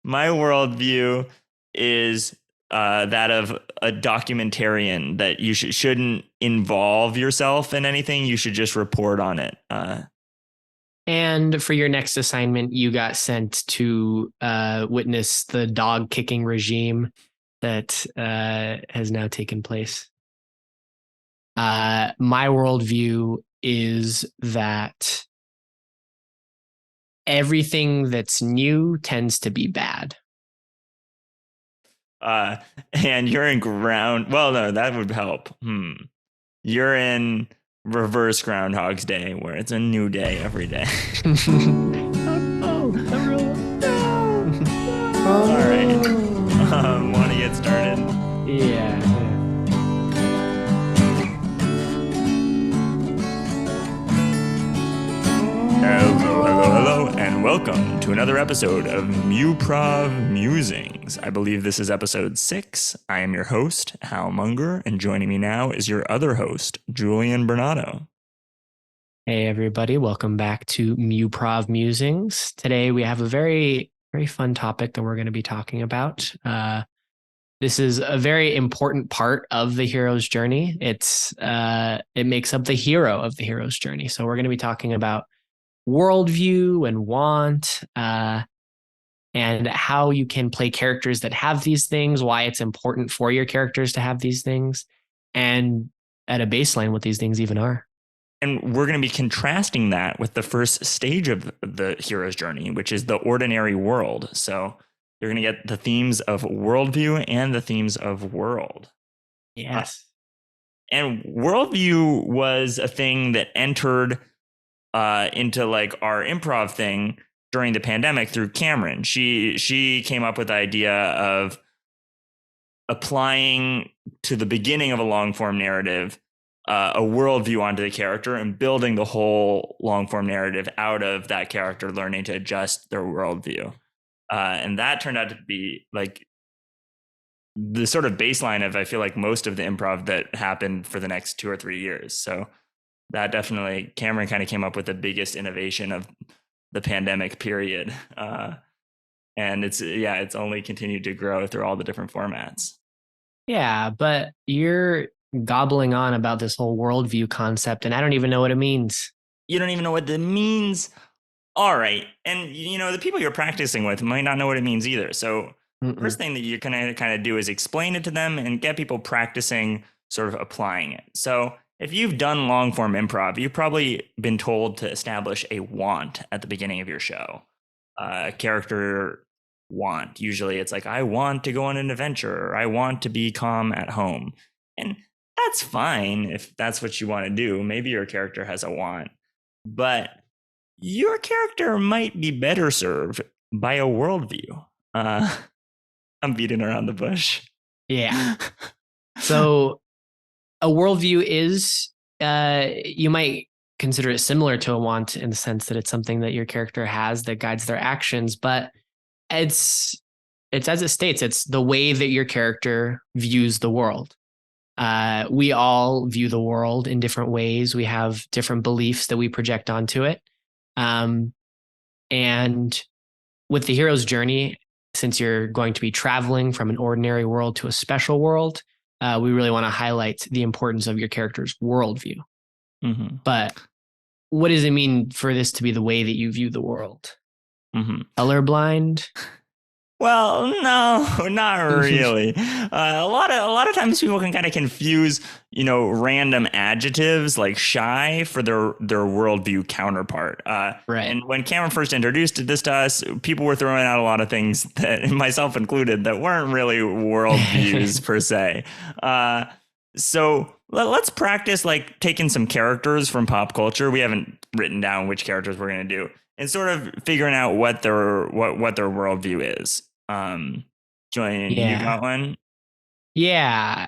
My worldview is that of a documentarian, that you shouldn't involve yourself in anything. You should just report on it. And for your next assignment, you got sent to witness the dog kicking regime that has now taken place. My worldview is that everything that's new tends to be bad. And you're in ground. Well, no, that would help. You're in reverse Groundhog's Day, where it's a new day every day. All right. Want to get started? Yeah. Hello, and welcome to another episode of Muprov Musings. I believe this is episode 6. I am your host, Hal Munger, and joining me now is your other host, Julian Bernardo. Hey, everybody. Welcome back to Muprov Musings. Today, we have a very, very fun topic that we're going to be talking about. This is a very important part of the hero's journey. It makes up the hero of the hero's journey. So we're going to be talking about worldview and want, and how you can play characters that have these things, why it's important for your characters to have these things, and at a baseline, what these things even are. And we're going to be contrasting that with the first stage of the hero's journey, which is the ordinary world. So you're going to get the themes of worldview and the themes of world. Yes. And worldview was a thing that entered into like our improv thing during the pandemic through Cameron. She came up with the idea of applying to the beginning of a long form narrative a worldview onto the character and building the whole long form narrative out of that character learning to adjust their worldview. And that turned out to be like the sort of baseline of, I feel like, most of the improv that happened for the next 2 or 3 years. So that definitely, Cameron kind of came up with the biggest innovation of the pandemic period. And it's only continued to grow through all the different formats. Yeah, but you're gobbling on about this whole worldview concept, and I don't even know what it means. You don't even know what it means? All right. And, the people you're practicing with might not know what it means either. So first thing that you're going to kind of do is explain it to them and get people practicing sort of applying it. So if you've done long form improv, you've probably been told to establish a want at the beginning of your show. A character want. Usually it's like, I want to go on an adventure, or I want to be calm at home. And that's fine if that's what you want to do. Maybe your character has a want, but your character might be better served by a worldview. I'm beating around the bush. Yeah. So a worldview is, you might consider it similar to a want in the sense that it's something that your character has that guides their actions, but it's as it states, it's the way that your character views the world. We all view the world in different ways. We have different beliefs that we project onto it. And with the hero's journey, since you're going to be traveling from an ordinary world to a special world, we really want to highlight the importance of your character's worldview. Mm-hmm. But what does it mean for this to be the way that you view the world? Mm-hmm. Colorblind? Well, no, not really. A lot of times people can kind of confuse, random adjectives like shy for their worldview counterpart. Right. And when Cameron first introduced this to us, people were throwing out a lot of things, that, myself included, that weren't really worldviews per se. So let's practice like taking some characters from pop culture. We haven't written down which characters we're going to do, and sort of figuring out what their worldview is. Julian, you got one? Yeah.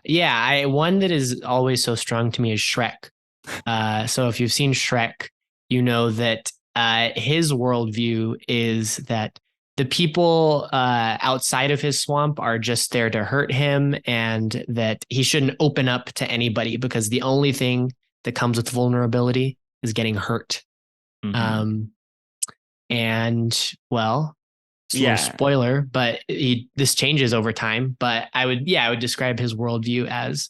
One that is always so strong to me is Shrek. So if you've seen Shrek, you know that his worldview is that the people outside of his swamp are just there to hurt him, and that he shouldn't open up to anybody because the only thing that comes with vulnerability is getting hurt. Mm-hmm. And well, little Yeah. spoiler, but this changes over time. But I would describe his worldview as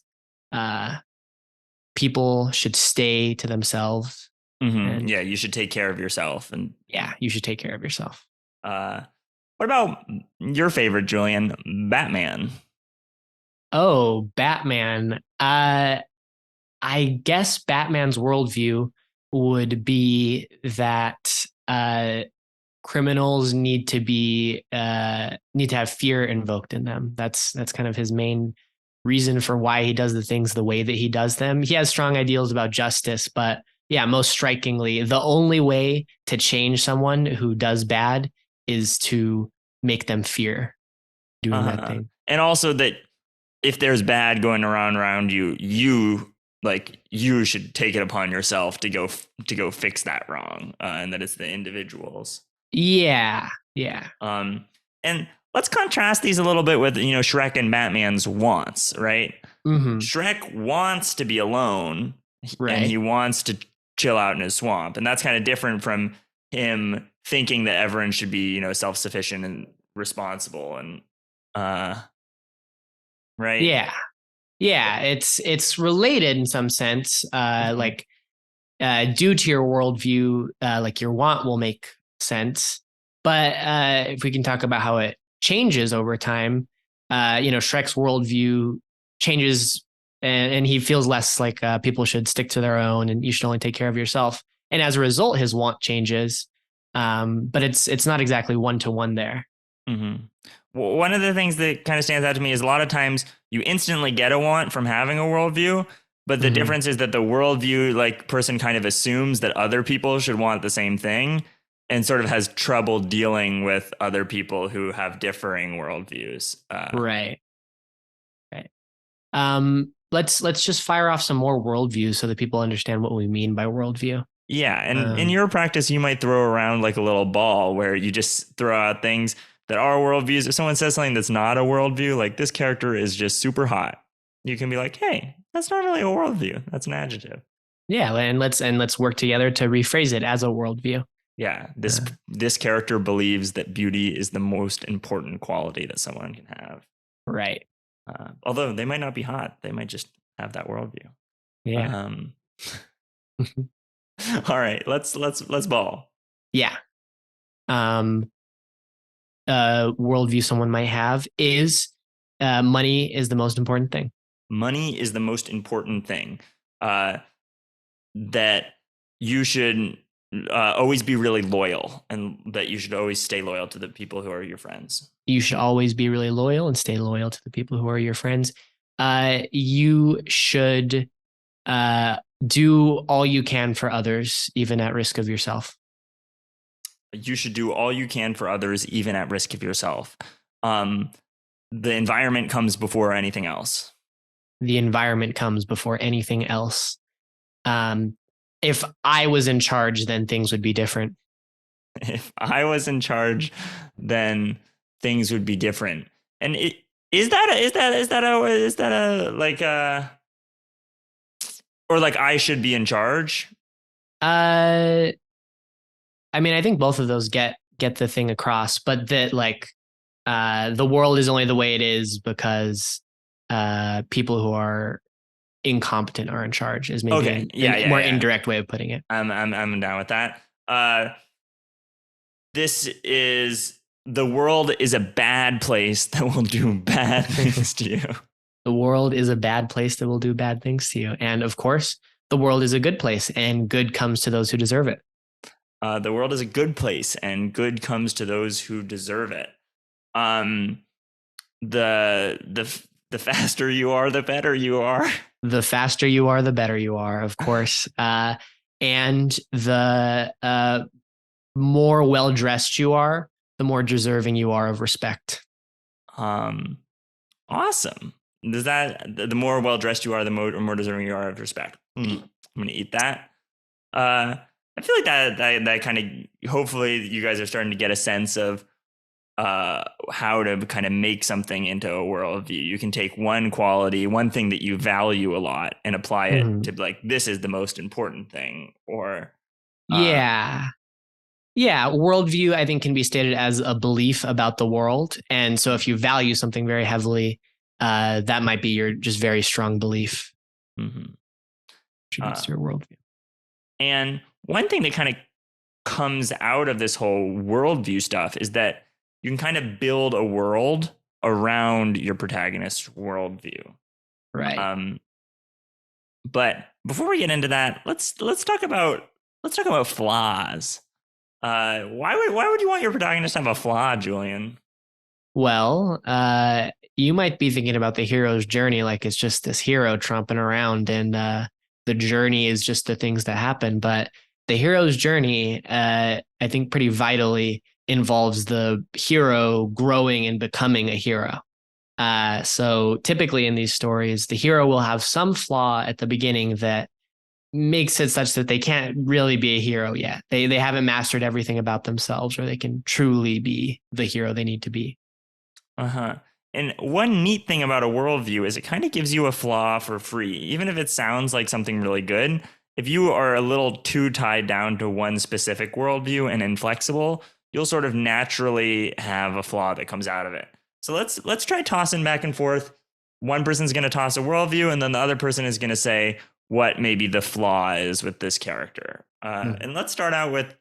people should stay to themselves. And Yeah, you should take care of yourself. And yeah, you should take care of yourself. What about your favorite, Julian? Batman. Oh, Batman. I guess Batman's worldview would be that criminals need to have fear invoked in them. That's kind of his main reason for why he does the things the way that he does them. He has strong ideals about justice, but yeah, most strikingly, the only way to change someone who does bad is to make them fear doing that thing. And also that if there's bad going around you, you should take it upon yourself to go fix that wrong, and that it's the individuals. Yeah. And let's contrast these a little bit with Shrek and Batman's wants, right? Mm-hmm. Shrek wants to be alone, right, and he wants to chill out in his swamp, and that's kind of different from him thinking that everyone should be self-sufficient and responsible and right. Yeah, it's related in some sense. Like due to your worldview, like your want will make sense. But if we can talk about how it changes over time, Shrek's worldview changes, and he feels less like people should stick to their own, and you should only take care of yourself. And as a result, his want changes. But it's not exactly one-to-one there. Mm-hmm. Well, one of the things that kind of stands out to me is a lot of times you instantly get a want from having a worldview, but the difference is that the worldview person kind of assumes that other people should want the same thing, and sort of has trouble dealing with other people who have differing worldviews. Right. Let's just fire off some more worldviews so that people understand what we mean by worldview. Yeah, and in your practice, you might throw around like a little ball where you just throw out things that are worldviews. If someone says something that's not a worldview, like this character is just super hot, you can be like, hey, that's not really a worldview. That's an adjective. Yeah, and let's work together to rephrase it as a worldview. Yeah, this character believes that beauty is the most important quality that someone can have. Right. Although they might not be hot, they might just have that worldview. Yeah. All right, let's ball. Yeah. Worldview someone might have is money is the most important thing. Money is the most important thing. That you should always be really loyal, and that you should always stay loyal to the people who are your friends. You should always be really loyal and stay loyal to the people who are your friends. You should do all you can for others, even at risk of yourself. You should do all you can for others, even at risk of yourself. The environment comes before anything else. The environment comes before anything else. If I was in charge, then things would be different. If I was in charge, then things would be different. And is that a like or like I should be in charge? I mean, I think both of those get the thing across, but that the world is only the way it is because people who are incompetent are in charge is maybe a more indirect way of putting it. I'm down with that. The world is a bad place that will do bad things to you. The world is a bad place that will do bad things to you. And of course, the world is a good place, and good comes to those who deserve it. The world is a good place, and good comes to those who deserve it. The faster you are, the better you are. The faster you are, the better you are, of course. And the more well-dressed you are, the more deserving you are of respect. Awesome. Does that the more well-dressed you are, the more deserving you are of respect? I'm going to eat that. I feel like that kind of, hopefully you guys are starting to get a sense of how to kind of make something into a worldview. You can take one quality, one thing that you value a lot, and apply it to like, this is the most important thing. Or yeah. Yeah, worldview, I think, can be stated as a belief about the world. And so if you value something very heavily, that might be your just very strong belief. Mm-hmm. Attributes to your worldview. And one thing that kind of comes out of this whole worldview stuff is that you can kind of build a world around your protagonist's worldview. Right. But before we get into that, let's talk about flaws. Why would you want your protagonist to have a flaw, Julian? Well, you might be thinking about the hero's journey like it's just this hero tromping around and the journey is just the things that happen. But the hero's journey, I think pretty vitally involves the hero growing and becoming a hero. So typically in these stories, the hero will have some flaw at the beginning that makes it such that they can't really be a hero yet. They haven't mastered everything about themselves, or they can truly be the hero they need to be. And one neat thing about a worldview is it kind of gives you a flaw for free, even if it sounds like something really good. If you are a little too tied down to one specific worldview and inflexible, you'll sort of naturally have a flaw that comes out of it. So let's try tossing back and forth. One person's going to toss a worldview, and then the other person is going to say what maybe the flaw is with this character. And let's start out with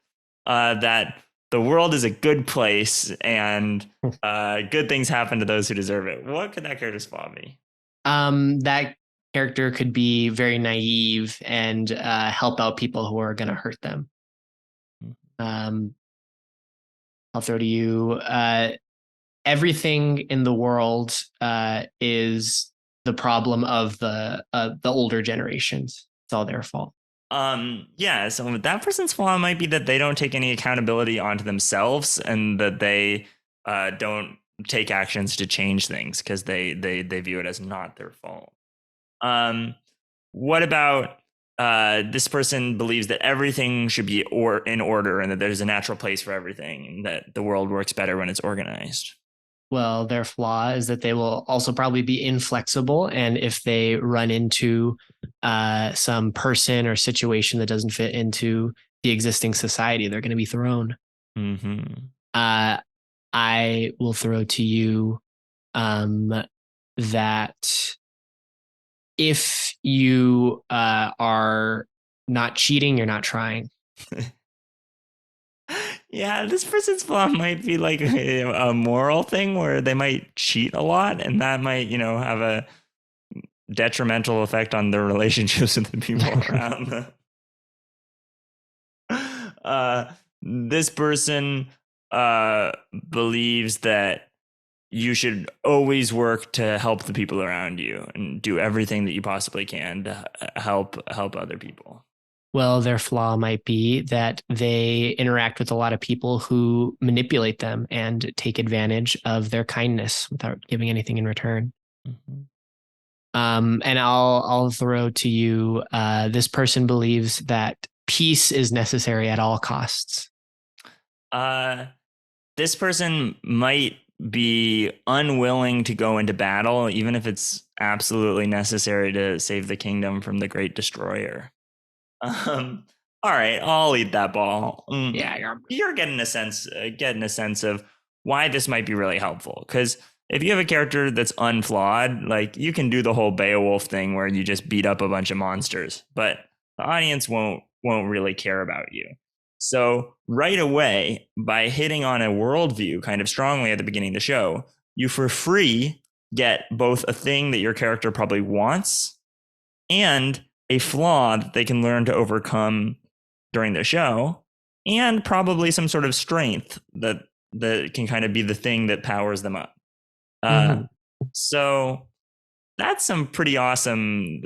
that the world is a good place and good things happen to those who deserve it. What could that character's flaw be? That character could be very naive and help out people who are going to hurt them. I'll throw to you. Everything in the world is the problem of the older generations. It's all their fault. Yeah, so that person's flaw might be that they don't take any accountability onto themselves and that they don't take actions to change things because they view it as not their fault. What about this person believes that everything should be in order and that there's a natural place for everything and that the world works better when it's organized? Well, their flaw is that they will also probably be inflexible. And if they run into some person or situation that doesn't fit into the existing society, they're going to be thrown. I will throw to you that if you are not cheating, you're not trying. Yeah, this person's flaw might be like a moral thing where they might cheat a lot, and that might, have a detrimental effect on their relationships with the people around them. This person believes that you should always work to help the people around you and do everything that you possibly can to help other people. Well, their flaw might be that they interact with a lot of people who manipulate them and take advantage of their kindness without giving anything in return. And I'll throw to you, this person believes that peace is necessary at all costs. This person might be unwilling to go into battle, even if it's absolutely necessary to save the kingdom from the great destroyer. All right, I'll eat that ball. Yeah, you're getting a sense of why this might be really helpful. Because if you have a character that's unflawed, like you can do the whole Beowulf thing where you just beat up a bunch of monsters, but the audience won't really care about you. So right away, by hitting on a worldview kind of strongly at the beginning of the show, you for free get both a thing that your character probably wants and a flaw that they can learn to overcome during the show, and probably some sort of strength that can kind of be the thing that powers them up. So that's some pretty awesome,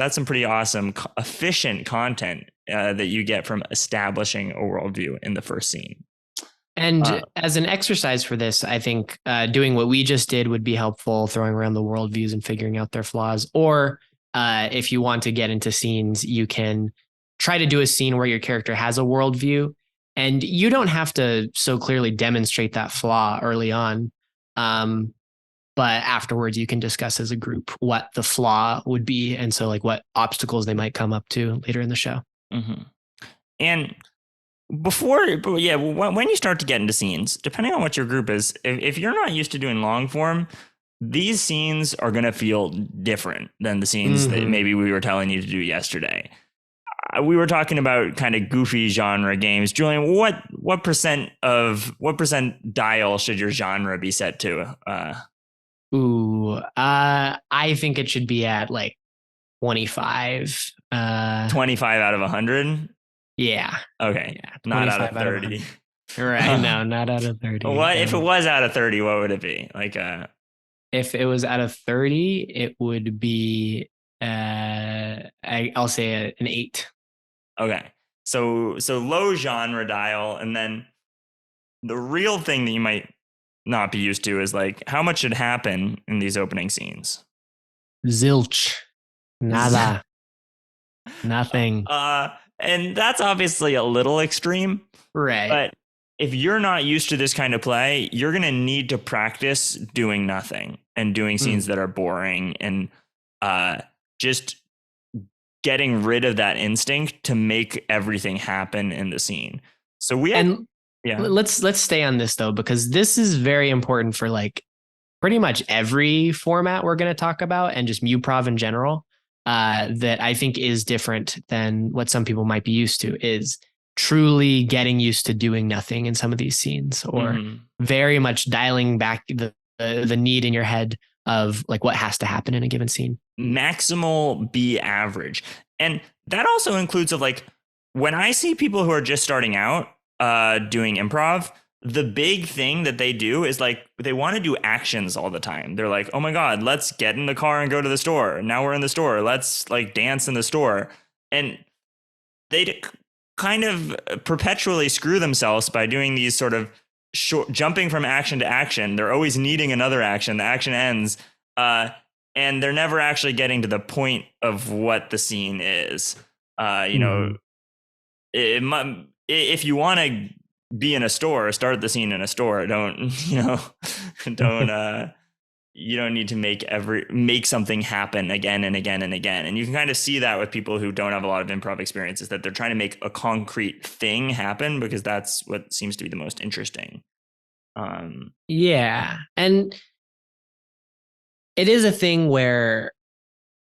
efficient content that you get from establishing a worldview in the first scene. And as an exercise for this, I think doing what we just did would be helpful, throwing around the worldviews and figuring out their flaws. Or if you want to get into scenes, you can try to do a scene where your character has a worldview, and you don't have to so clearly demonstrate that flaw early on. But afterwards, you can discuss as a group what the flaw would be, and so like what obstacles they might come up to later in the show. And when you start to get into scenes, depending on what your group is, if you're not used to doing long form, these scenes are going to feel different than the scenes that maybe we were telling you to do yesterday. We were talking about kind of goofy genre games. Julian, what percent dial should your genre be set to? I think it should be at like 25. 25 out of 100? Yeah. Okay. Yeah, not out of 30. Right. No, not out of 30. What if it was out of 30? What would it be? Like if it was out of 30, it would be I'll say an 8. Okay. So low genre dial, and then the real thing that you might not be used to is like how much should happen in these opening scenes. Zilch. Nada. Nothing. And that's obviously a little extreme. Right. But if you're not used to this kind of play, you're going to need to practice doing nothing and doing scenes that are boring and just getting rid of that instinct to make everything happen in the scene. So let's stay on this though, because this is very important for like pretty much every format we're going to talk about and just Muprov in general. That I think is different than what some people might be used to, is truly getting used to doing nothing in some of these scenes, or very much dialing back the need in your head of like what has to happen in a given scene. Maximal be average. And that also includes of like when I see people who are just starting out doing improv, the big thing that they do is like they want to do actions all the time. They're like, oh my God, let's get in the car and go to the store. Now we're in the store. Let's like dance in the store. And they kind of perpetually screw themselves by doing these sort of jumping from action to action. They're always needing another action. The action ends. And they're never actually getting to the point of what the scene is. If you want to be in a store, start the scene in a store. You don't need to make something happen again and again and again. And you can kind of see that with people who don't have a lot of improv experience, is that they're trying to make a concrete thing happen because that's what seems to be the most interesting. Yeah. And it is a thing where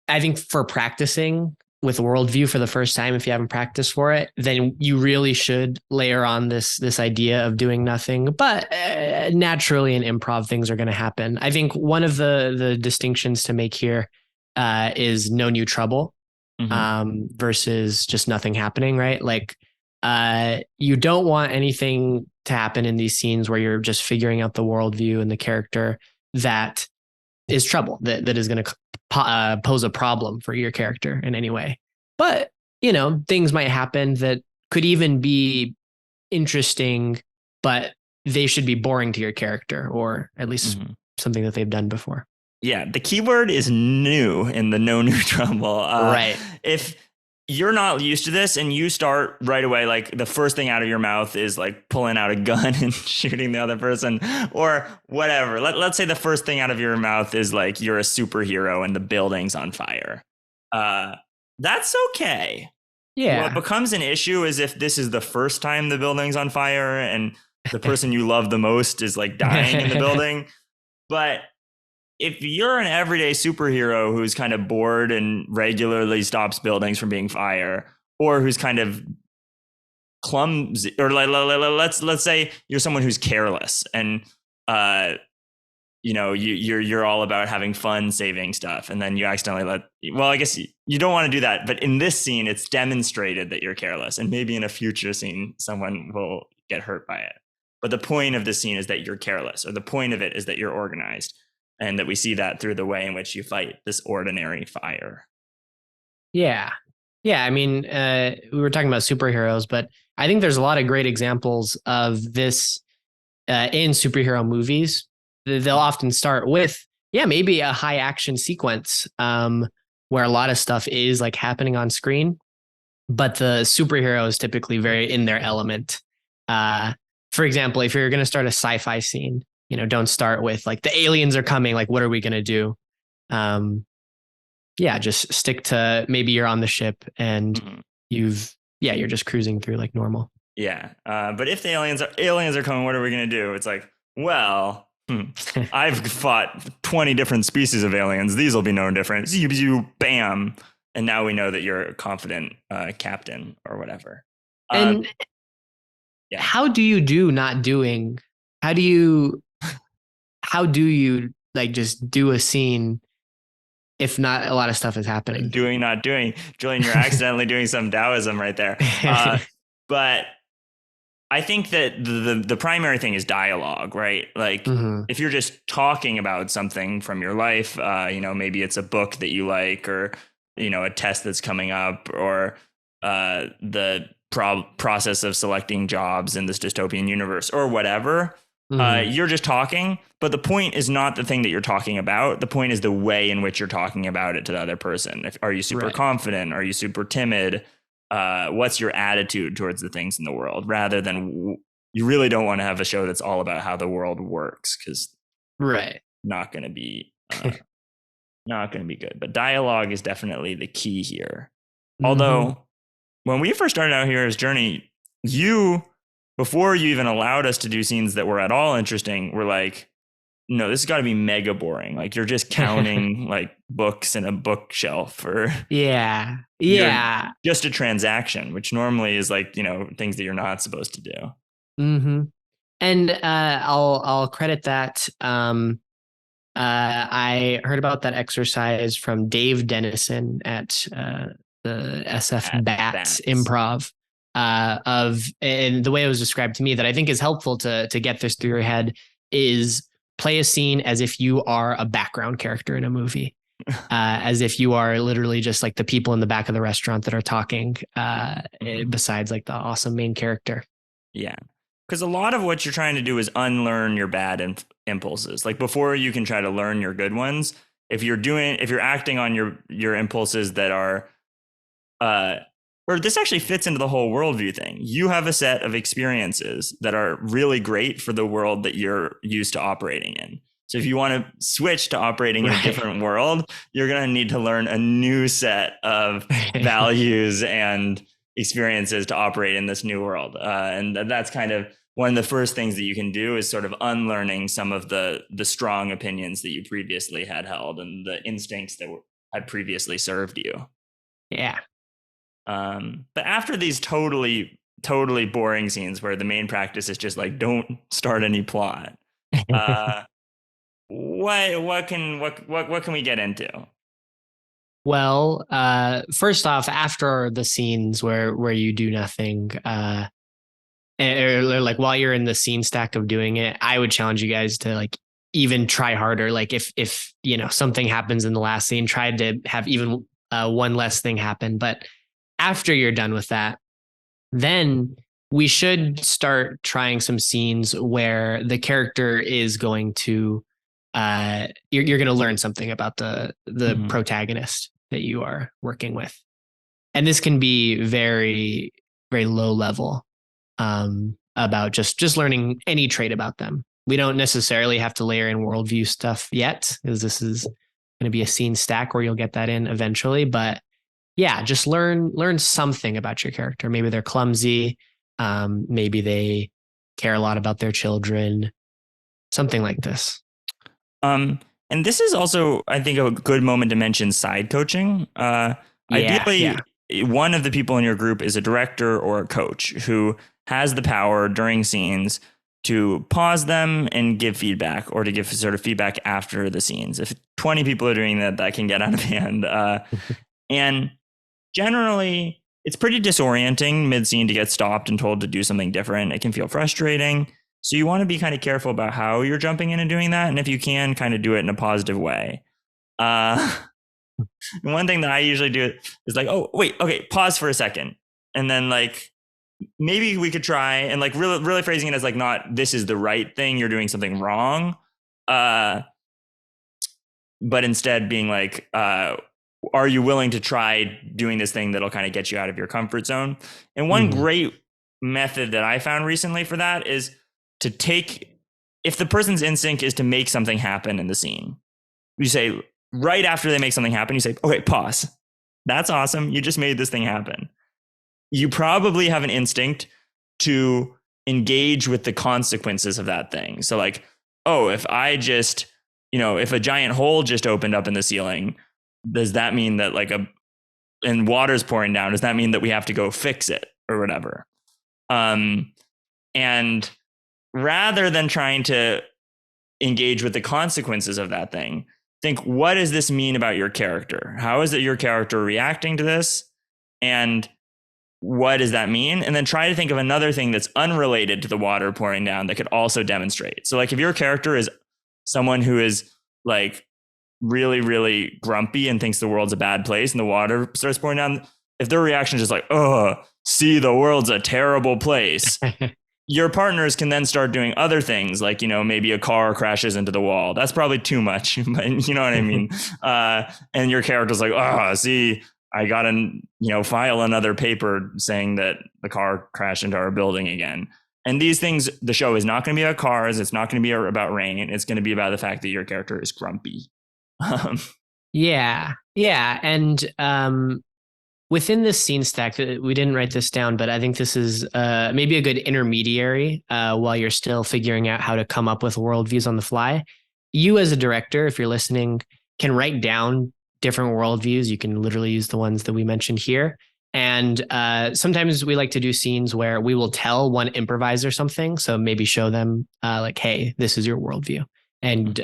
I think for practicing with Worldview for the first time, if you haven't practiced for it, then you really should layer on this idea of doing nothing. But naturally in improv, things are going to happen. I think one of the distinctions to make here is no new trouble versus just nothing happening, right? Like you don't want anything to happen in these scenes where you're just figuring out the worldview and the character that is trouble, that is going to pose a problem for your character in any way. But, things might happen that could even be interesting, but they should be boring to your character, or at least something that they've done before. Yeah. The keyword is new in the no new trouble. Right. If you're not used to this and you start right away, like the first thing out of your mouth is like pulling out a gun and shooting the other person or whatever. Let's say the first thing out of your mouth is like you're a superhero and the building's on fire. That's okay. Yeah. What becomes an issue is if this is the first time the building's on fire and the person you love the most is like dying in the building. But if you're an everyday superhero who's kind of bored and regularly stops buildings from being fire, or who's kind of clumsy, or let's say you're someone who's careless and you're all about having fun saving stuff, and then you accidentally I guess you don't want to do that, but in this scene it's demonstrated that you're careless, and maybe in a future scene someone will get hurt by it. But the point of the scene is that you're careless, or the point of it is that you're organized. And that we see that through the way in which you fight this ordinary fire. Yeah. Yeah. I mean, we were talking about superheroes, but I think there's a lot of great examples of this in superhero movies. They'll often start with, maybe a high action sequence where a lot of stuff is like happening on screen, but the superhero is typically very in their element. For example, if you're going to start a sci-fi scene, don't start with like the aliens are coming. Like, what are we going to do? Just stick to maybe you're on the ship and you're just cruising through like normal. Yeah. But if the aliens are coming, what are we going to do? It's like, well, I've fought 20 different species of aliens. These will be no different. Bam. And now we know that you're a confident captain or whatever. And yeah. How do you do not doing? How do you like just do a scene if not a lot of stuff is happening? Doing, not doing. Julian, you're accidentally doing some Taoism right there. But I think that the primary thing is dialogue, right? Like if you're just talking about something from your life, maybe it's a book that you like, or, a test that's coming up, or the process of selecting jobs in this dystopian universe or whatever. You're just talking, but the point is not the thing that you're talking about. The point is the way in which you're talking about it to the other person. Are you super confident? Are you super timid? What's your attitude towards the things in the world, rather than you really don't want to have a show that's all about how the world works, because not going to be good. But dialogue is definitely the key here. Although when we first started out here as Journey, before you even allowed us to do scenes that were at all interesting, were like, no, this has got to be mega boring. Like, you're just counting like books in a bookshelf, or just a transaction, which normally is like, things that you're not supposed to do. And I'll credit that. I heard about that exercise from Dave Dennison at the SF Bats Improv. And the way it was described to me, that I think is helpful to get this through your head, is play a scene as if you are a background character in a movie, as if you are literally just like the people in the back of the restaurant that are talking, besides like the awesome main character. Yeah. Because a lot of what you're trying to do is unlearn your bad impulses. Like, before you can try to learn your good ones, if you're acting on your impulses that are, or this actually fits into the whole worldview thing. You have a set of experiences that are really great for the world that you're used to operating in. So if you want to switch to operating in a different world, you're going to need to learn a new set of values and experiences to operate in this new world. And that's kind of one of the first things that you can do, is sort of unlearning some of the strong opinions that you previously had held, and the instincts that had previously served you. Yeah. But after these totally boring scenes where the main practice is just like, don't start any plot, what can we get into? Well, first off, after the scenes where you do nothing, or like while you're in the scene stack of doing it, I would challenge you guys to like even try harder. Like if something happens in the last scene, try to have even one less thing happen. But after you're done with that, then we should start trying some scenes where the character is going to, you're going to learn something about the protagonist that you are working with. And this can be very, very low level, about just learning any trait about them. We don't necessarily have to layer in worldview stuff yet, because this is going to be a scene stack where you'll get that in eventually. But yeah, just learn something about your character. Maybe they're clumsy. Maybe they care a lot about their children, something like this. And this is also, I think, a good moment to mention side coaching. Ideally, one of the people in your group is a director or a coach who has the power during scenes to pause them and give feedback, or to give sort of feedback after the scenes. If 20 people are doing that, that can get out of hand. And generally, it's pretty disorienting mid-scene to get stopped and told to do something different. It can feel frustrating. So you want to be kind of careful about how you're jumping in and doing that. And if you can, kind of do it in a positive way. One thing that I usually do is like, oh, wait, okay, pause for a second. And then like, maybe we could try, and like really phrasing it as like, not this is the right thing, you're doing something wrong. But instead being like, are you willing to try doing this thing that'll kind of get you out of your comfort zone? And one great method that I found recently for that is to take, if the person's instinct is to make something happen in the scene, you say right after they make something happen, you say, okay, pause. That's awesome. You just made this thing happen. You probably have an instinct to engage with the consequences of that thing. So like, oh, if I just, if a giant hole just opened up in the ceiling, does that mean that and water's pouring down, does that mean that we have to go fix it or whatever? And rather than trying to engage with the consequences of that thing, think, what does this mean about your character? How is it your character reacting to this? And what does that mean? And then try to think of another thing that's unrelated to the water pouring down that could also demonstrate. So like if your character is someone who is like really, really grumpy and thinks the world's a bad place and the water starts pouring down, if their reaction is just like, oh, see, the world's a terrible place, your partners can then start doing other things like, maybe a car crashes into the wall. That's probably too much, but you know what I mean? And your character's like, oh, see, I got to, file another paper saying that the car crashed into our building again. And these things, the show is not going to be about cars. It's not going to be about rain. It's going to be about the fact that your character is grumpy. Yeah. And within this scene stack, we didn't write this down, but I think this is maybe a good intermediary while you're still figuring out how to come up with worldviews on the fly. You as a director, if you're listening, can write down different worldviews. You can literally use the ones that we mentioned here. And sometimes we like to do scenes where we will tell one improviser something. So maybe show them like, hey, this is your worldview. And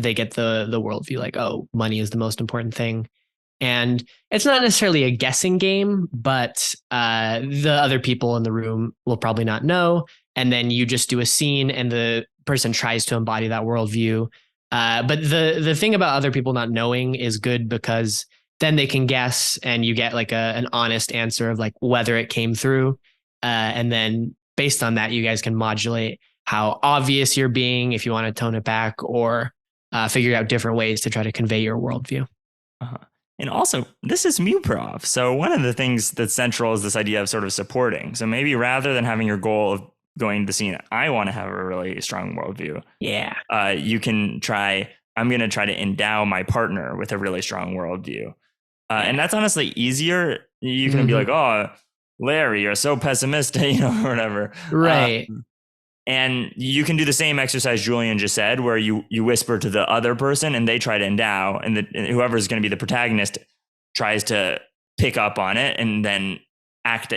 they get the worldview like, oh, money is the most important thing. And it's not necessarily a guessing game, but the other people in the room will probably not know. And then you just do a scene and the person tries to embody that worldview. But the thing about other people not knowing is good because then they can guess and you get like an honest answer of like whether it came through. And then based on that, you guys can modulate how obvious you're being if you want to tone it back or figure out different ways to try to convey your worldview. And also, this is Muprov. So one of the things that's central is this idea of sort of supporting. So maybe rather than having your goal of going to the scene, I want to have a really strong worldview. Yeah. You can try, I'm going to try to endow my partner with a really strong worldview. And that's honestly easier. You can be like, oh, Larry, you're so pessimistic, or whatever. Right. And you can do the same exercise Julian just said, where you whisper to the other person and they try to endow, and whoever is going to be the protagonist tries to pick up on it and then act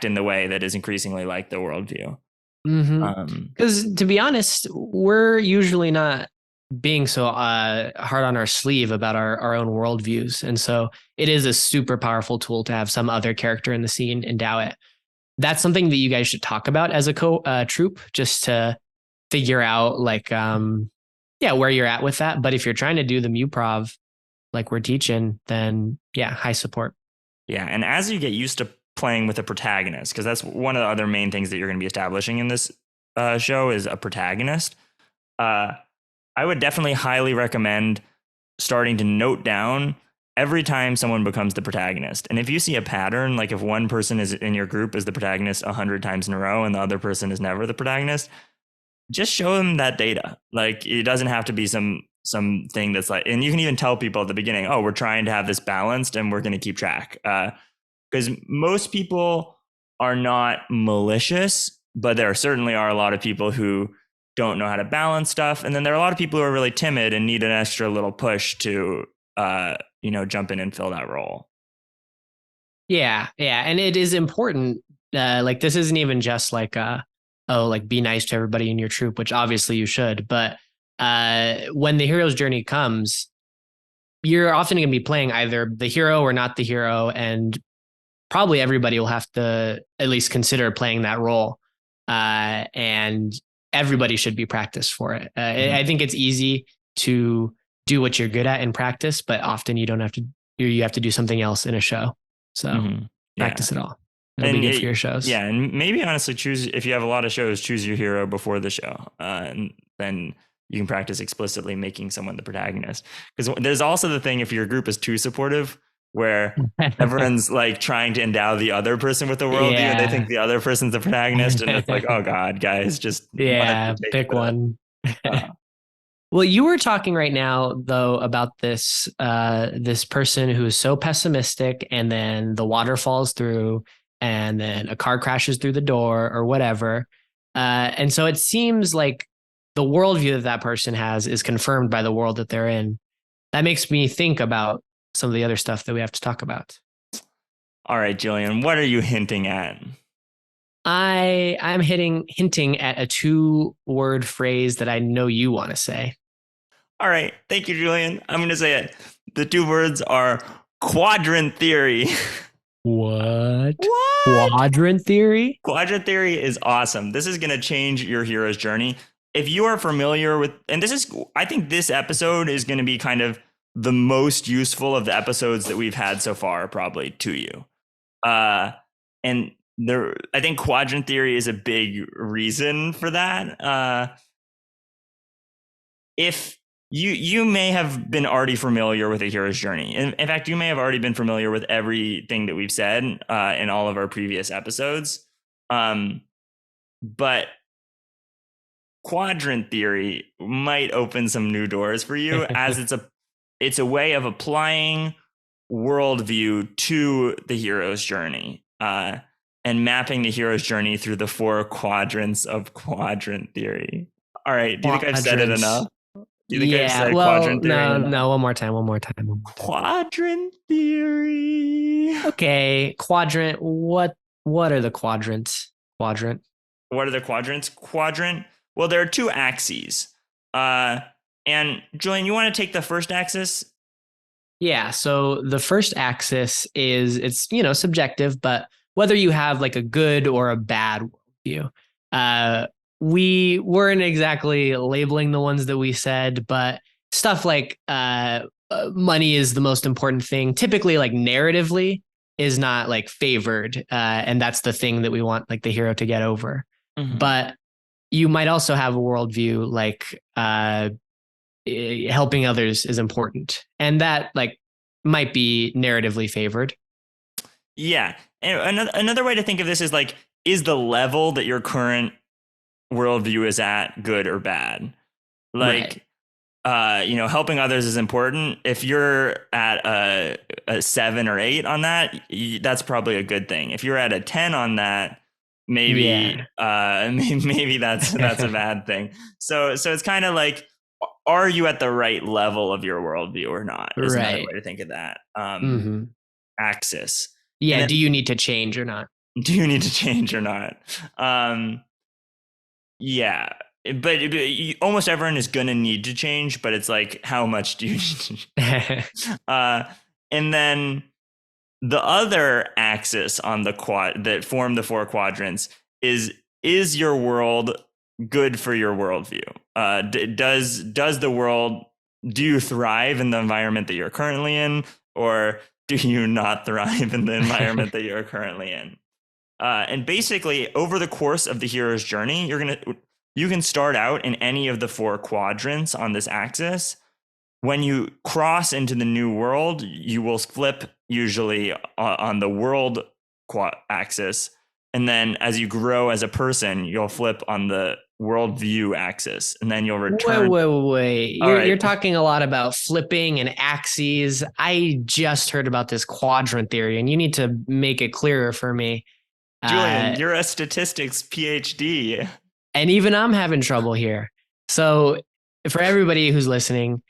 in the way that is increasingly like the worldview. Because to be honest, we're usually not being so hard on our sleeve about our own worldviews. And so it is a super powerful tool to have some other character in the scene endow it. That's something that you guys should talk about as a troupe, just to figure out like, where you're at with that. But if you're trying to do the Muprov, like we're teaching, then high support. Yeah. And as you get used to playing with a protagonist, because that's one of the other main things that you're going to be establishing in this show is a protagonist. I would definitely highly recommend starting to note down every time someone becomes the protagonist. And if you see a pattern, like if one person is in your group is the protagonist 100 times in a row and the other person is never the protagonist, just show them that data. Like it doesn't have to be some thing that's like, and you can even tell people at the beginning, oh, we're trying to have this balanced and we're going to keep track. Because most people are not malicious, but there certainly are a lot of people who don't know how to balance stuff. And then there are a lot of people who are really timid and need an extra little push to jump in and fill that role. Yeah. And it is important. Like this isn't even just like, be nice to everybody in your troupe, which obviously you should. But when the hero's journey comes, you're often going to be playing either the hero or not the hero. And probably everybody will have to at least consider playing that role. And everybody should be practiced for it. I think it's easy to do what you're good at in practice, but often you have to do something else in a show. So practice it all. It'll be good for your shows. Yeah. And maybe honestly if you have a lot of shows, choose your hero before the show. And then you can practice explicitly making someone the protagonist. Because there's also the thing, if your group is too supportive, where everyone's like trying to endow the other person with the worldview and they think the other person's the protagonist. And it's like, oh God, guys, just pick one. Well, you were talking right now, though, about this person who is so pessimistic and then the water falls through and then a car crashes through the door or whatever. And so it seems like the worldview that person has is confirmed by the world that they're in. That makes me think about some of the other stuff that we have to talk about. All right, Julian, what are you hinting at? I'm hinting at a 2-word phrase that I know you want to say. All right, thank you, Julian. I'm going to say it. The 2 words are quadrant theory. What? Quadrant theory? Quadrant theory is awesome. This is going to change your hero's journey. If you are familiar with, and I think this episode is going to be kind of the most useful of the episodes that we've had so far, probably to you. And I think quadrant theory is a big reason for that. If you may have been already familiar with a hero's journey. In fact, you may have already been familiar with everything that we've said in all of our previous episodes. But quadrant theory might open some new doors for you, as it's a way of applying worldview to the hero's journey and mapping the hero's journey through the 4 quadrants of quadrant theory. All right. Do you think I've said it enough? Do you think I've said quadrant theory? No, one more time. Quadrant theory. Okay, quadrant. What are the quadrants? Quadrant. What are the quadrants? Quadrant. Well, there are 2 axes. And Julian, you want to take the first axis? Yeah. So the first axis it's subjective, but whether you have like a good or a bad worldview, we weren't exactly labeling the ones that we said, but stuff like money is the most important thing. Typically, like narratively, is not like favored, and that's the thing that we want like the hero to get over. Mm-hmm. But you might also have a worldview like helping others is important, and that like might be narratively favored. Yeah, and another way to think of this is like, is the level that your current worldview is at good or bad? Like, right. Helping others is important. If you're at a 7 or 8 on that, that's probably a good thing. If you're at a 10 on that, maybe that's a bad thing. So it's kind of like, are you at the right level of your worldview or not? Is another way to think of that axis. Yeah. Then, do you need to change or not? Do you need to change or not? Yeah. But almost everyone is going to need to change, but it's like, how much do you need to change? And then the other axis on the quad that form the 4 quadrants is your world good for your worldview? Does the world, do you thrive in the environment that you're currently in, or do you not thrive in the environment that you're currently in? And basically, over the course of the hero's journey, you can start out in any of the 4 quadrants on this axis. When you cross into the new world, you will flip usually on the world axis. And then as you grow as a person, you'll flip on the worldview axis, and then you'll return. Wait. You're talking a lot about flipping and axes. I just heard about this quadrant theory, and you need to make it clearer for me. Julian, you're a statistics PhD. And even I'm having trouble here. So for everybody who's listening,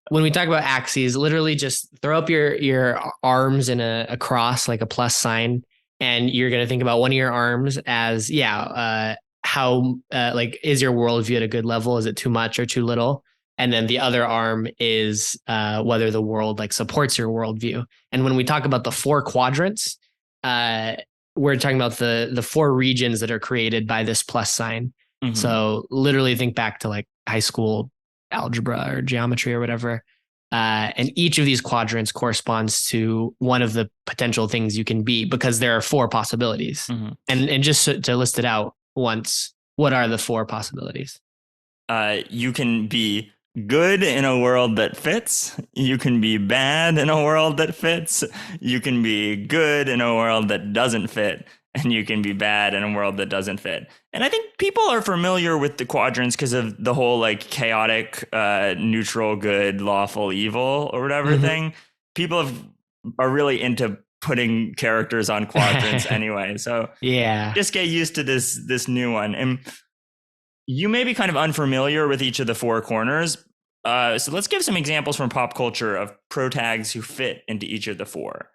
when we talk about axes, literally just throw up your arms in a cross, like a plus sign. And you're going to think about one of your arms as, how is your worldview at a good level? Is it too much or too little? And then the other arm is whether the world like supports your worldview. And when we talk about the 4 quadrants, we're talking about the 4 regions that are created by this plus sign. Mm-hmm. So literally think back to like high school algebra or geometry or whatever. And each of these quadrants corresponds to one of the potential things you can be, because there are 4 possibilities. Mm-hmm. And just to list it out once, what are the 4 possibilities? You can be good in a world that fits. You can be bad in a world that fits. You can be good in a world that doesn't fit. And you can be bad in a world that doesn't fit. And I think people are familiar with the quadrants because of the whole like chaotic, neutral, good, lawful, evil or whatever thing. People are really into putting characters on quadrants anyway. So Yeah. just get used to this new one. And you may be kind of unfamiliar with each of the four corners. So let's give some examples from pop culture of protags who fit into each of the four.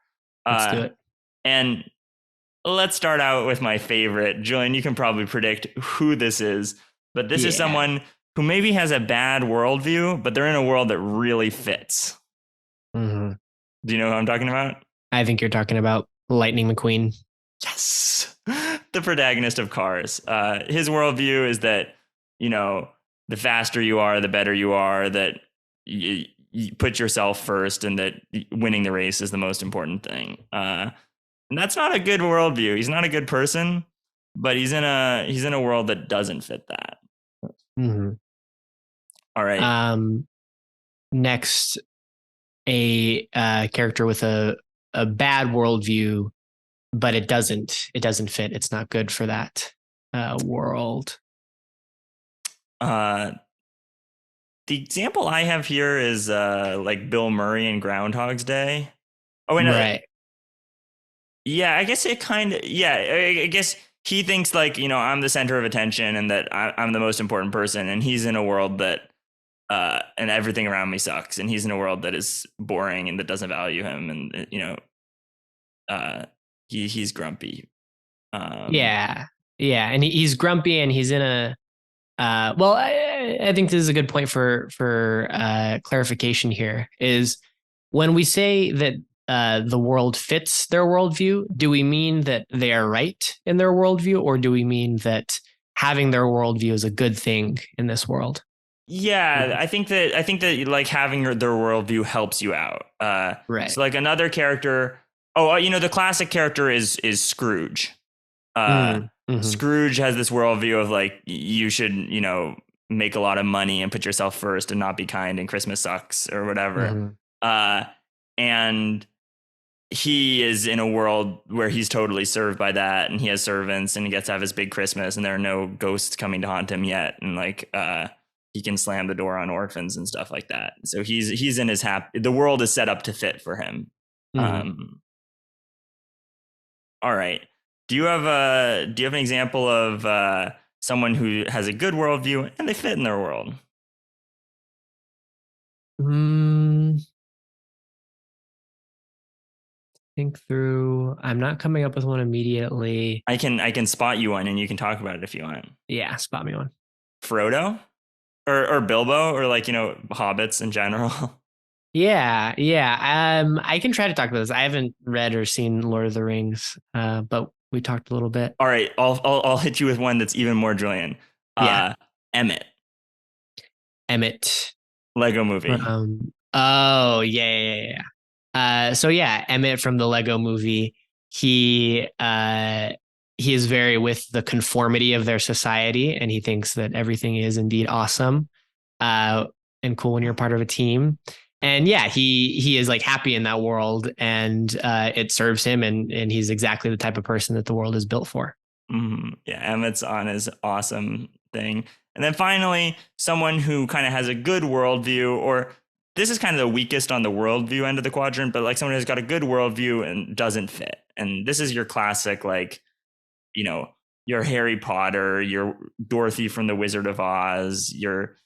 Let's do it. And let's start out with my favorite. Julian, you can probably predict who this is, but this is someone who maybe has a bad worldview, but they're in a world that really fits. Mm-hmm. Do you know who I'm talking about? I think you're talking about Lightning McQueen. Yes. The protagonist of Cars. His worldview is that, you know, the faster you are, the better you are, that you put yourself first, and that winning the race is the most important thing. And that's not a good worldview. He's not a good person, but he's in a world that doesn't fit that. Mm-hmm. All right. Next, a character with a bad worldview, but it doesn't fit. It's not good for that world. The example I have here is like Bill Murray in Groundhog's Day. Oh, wait, right. Yeah, I guess it kind of, I guess he thinks like, you know, I'm the center of attention and that I'm the most important person. And he's in a world that, and everything around me sucks. And he's in a world that is boring and that doesn't value him. And, you know, he's grumpy. Yeah. And he's grumpy, and he's in a, well, I think this is a good point for clarification here, is when we say that the world fits their worldview, do we mean that they are right in their worldview, or do we mean that having their worldview is a good thing in this world? Yeah, I think that like having their worldview helps you out. Right. So like another character. Oh, you know, the classic character is Scrooge. Scrooge has this worldview of like, you should, you know, make a lot of money and put yourself first and not be kind, and Christmas sucks or whatever. And he is in a world where he's totally served by that, and he has servants, and he gets to have his big Christmas, and there are no ghosts coming to haunt him yet. And like, he can slam the door on orphans and stuff like that. So he's in his the world is set up to fit for him. All right. Do you have an example of someone who has a good worldview and they fit in their world? Think through. I'm not coming up with one immediately. I can spot you one, and you can talk about it if you want. Yeah, spot me one. Frodo, or Bilbo, or like, you know, hobbits in general. Yeah. I can try to talk about this. I haven't read or seen Lord of the Rings, but we talked a little bit. All right, I'll hit you with one that's even more Julian. Emmett. Lego movie. Oh yeah. So yeah, Emmett from the Lego movie. He is very with the conformity of their society, and he thinks that everything is indeed awesome and cool when you're part of a team. And yeah, he is like happy in that world, and it serves him, and he's exactly the type of person that the world is built for. Yeah, Emmett's on his awesome thing. And then finally, someone who kind of has a good worldview, or this is kind of the weakest on the worldview end of the quadrant, but like someone who's got a good worldview and doesn't fit. And this is your classic, like, you know, your Harry Potter, your Dorothy from the Wizard of Oz, your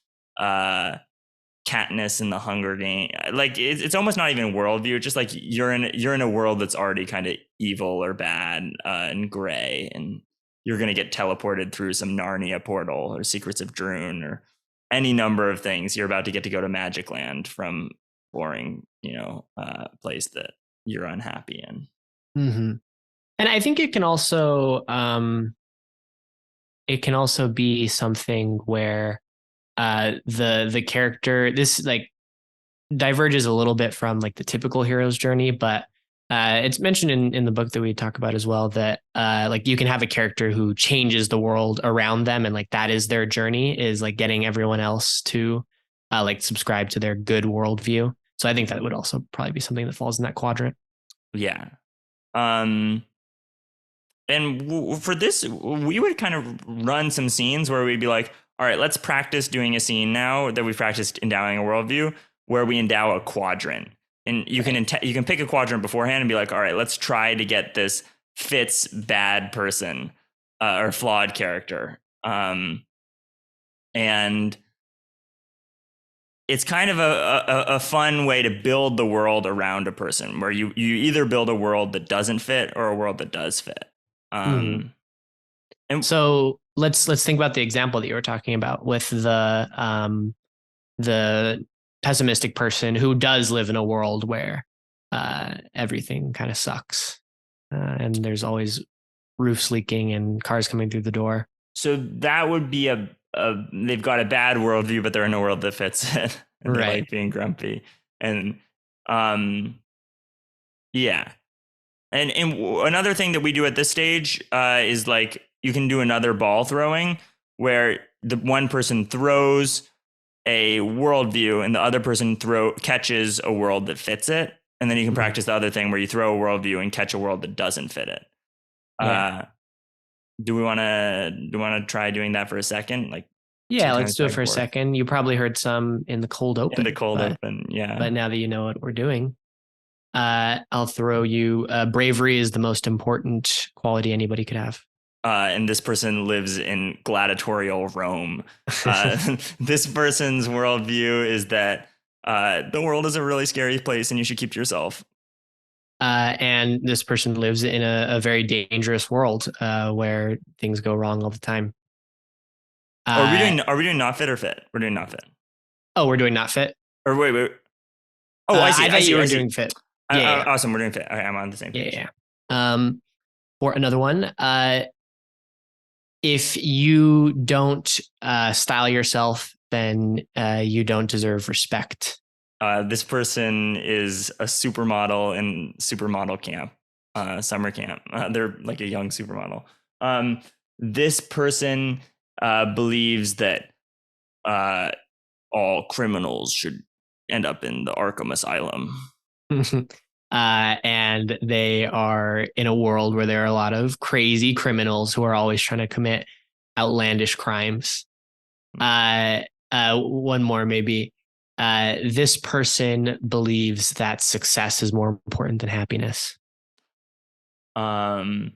Katniss in the Hunger Games. Like it's almost not even worldview. It's just like you're in a world that's already kind of evil or bad and gray, and you're going to get teleported through some Narnia portal or Secrets of Droon or any number of things. You're about to get to go to Magic Land from boring, you know, place that you're unhappy in. And I think it can also be something where the character, this like diverges a little bit from like the typical hero's journey, but it's mentioned in the book that we talk about as well, that like you can have a character who changes the world around them, and like that is their journey, is like getting everyone else to like subscribe to their good worldview. So I think that would also probably be something that falls in that quadrant. Yeah. And for this, we would kind of run some scenes where we'd be like, all right, let's practice doing a scene now that we've practiced endowing a worldview, where we endow a quadrant. And you can you can pick a quadrant beforehand and be like, all right, let's try to get this fits bad person or flawed character. And it's kind of a fun way to build the world around a person, where you either build a world that doesn't fit or a world that does fit. And so let's think about the example that you were talking about with the pessimistic person who does live in a world where everything kind of sucks, and there's always roofs leaking and cars coming through the door. So that would be they've got a bad worldview, but they're in a world that fits it, and they like being grumpy. And yeah. And another thing that we do at this stage is like you can do another ball throwing, where the one person throws a worldview and the other person catches a world that fits it, and then you can practice the other thing where you throw a worldview and catch a world that doesn't fit it. Do we want to try doing that for a second? Like, yeah, let's do it for a second. You probably heard some in the cold open. Yeah. But now that you know what we're doing, I'll throw you. Bravery is the most important quality anybody could have. And this person lives in gladiatorial Rome. This person's worldview is that the world is a really scary place and you should keep to yourself. And this person lives in a very dangerous world where things go wrong all the time. Are we doing not fit or fit? We're doing not fit. Oh, we're doing not fit? Or wait. Oh, I see. I thought you were doing fit. Yeah. Awesome. We're doing fit. Okay, I'm on the same page. Yeah. For another one, if you don't style yourself, then you don't deserve respect. This person is a supermodel in supermodel camp, summer camp. They're like a young supermodel. This person believes that all criminals should end up in the Arkham Asylum. And they are in a world where there are a lot of crazy criminals who are always trying to commit outlandish crimes. One more, maybe. This person believes that success is more important than happiness. And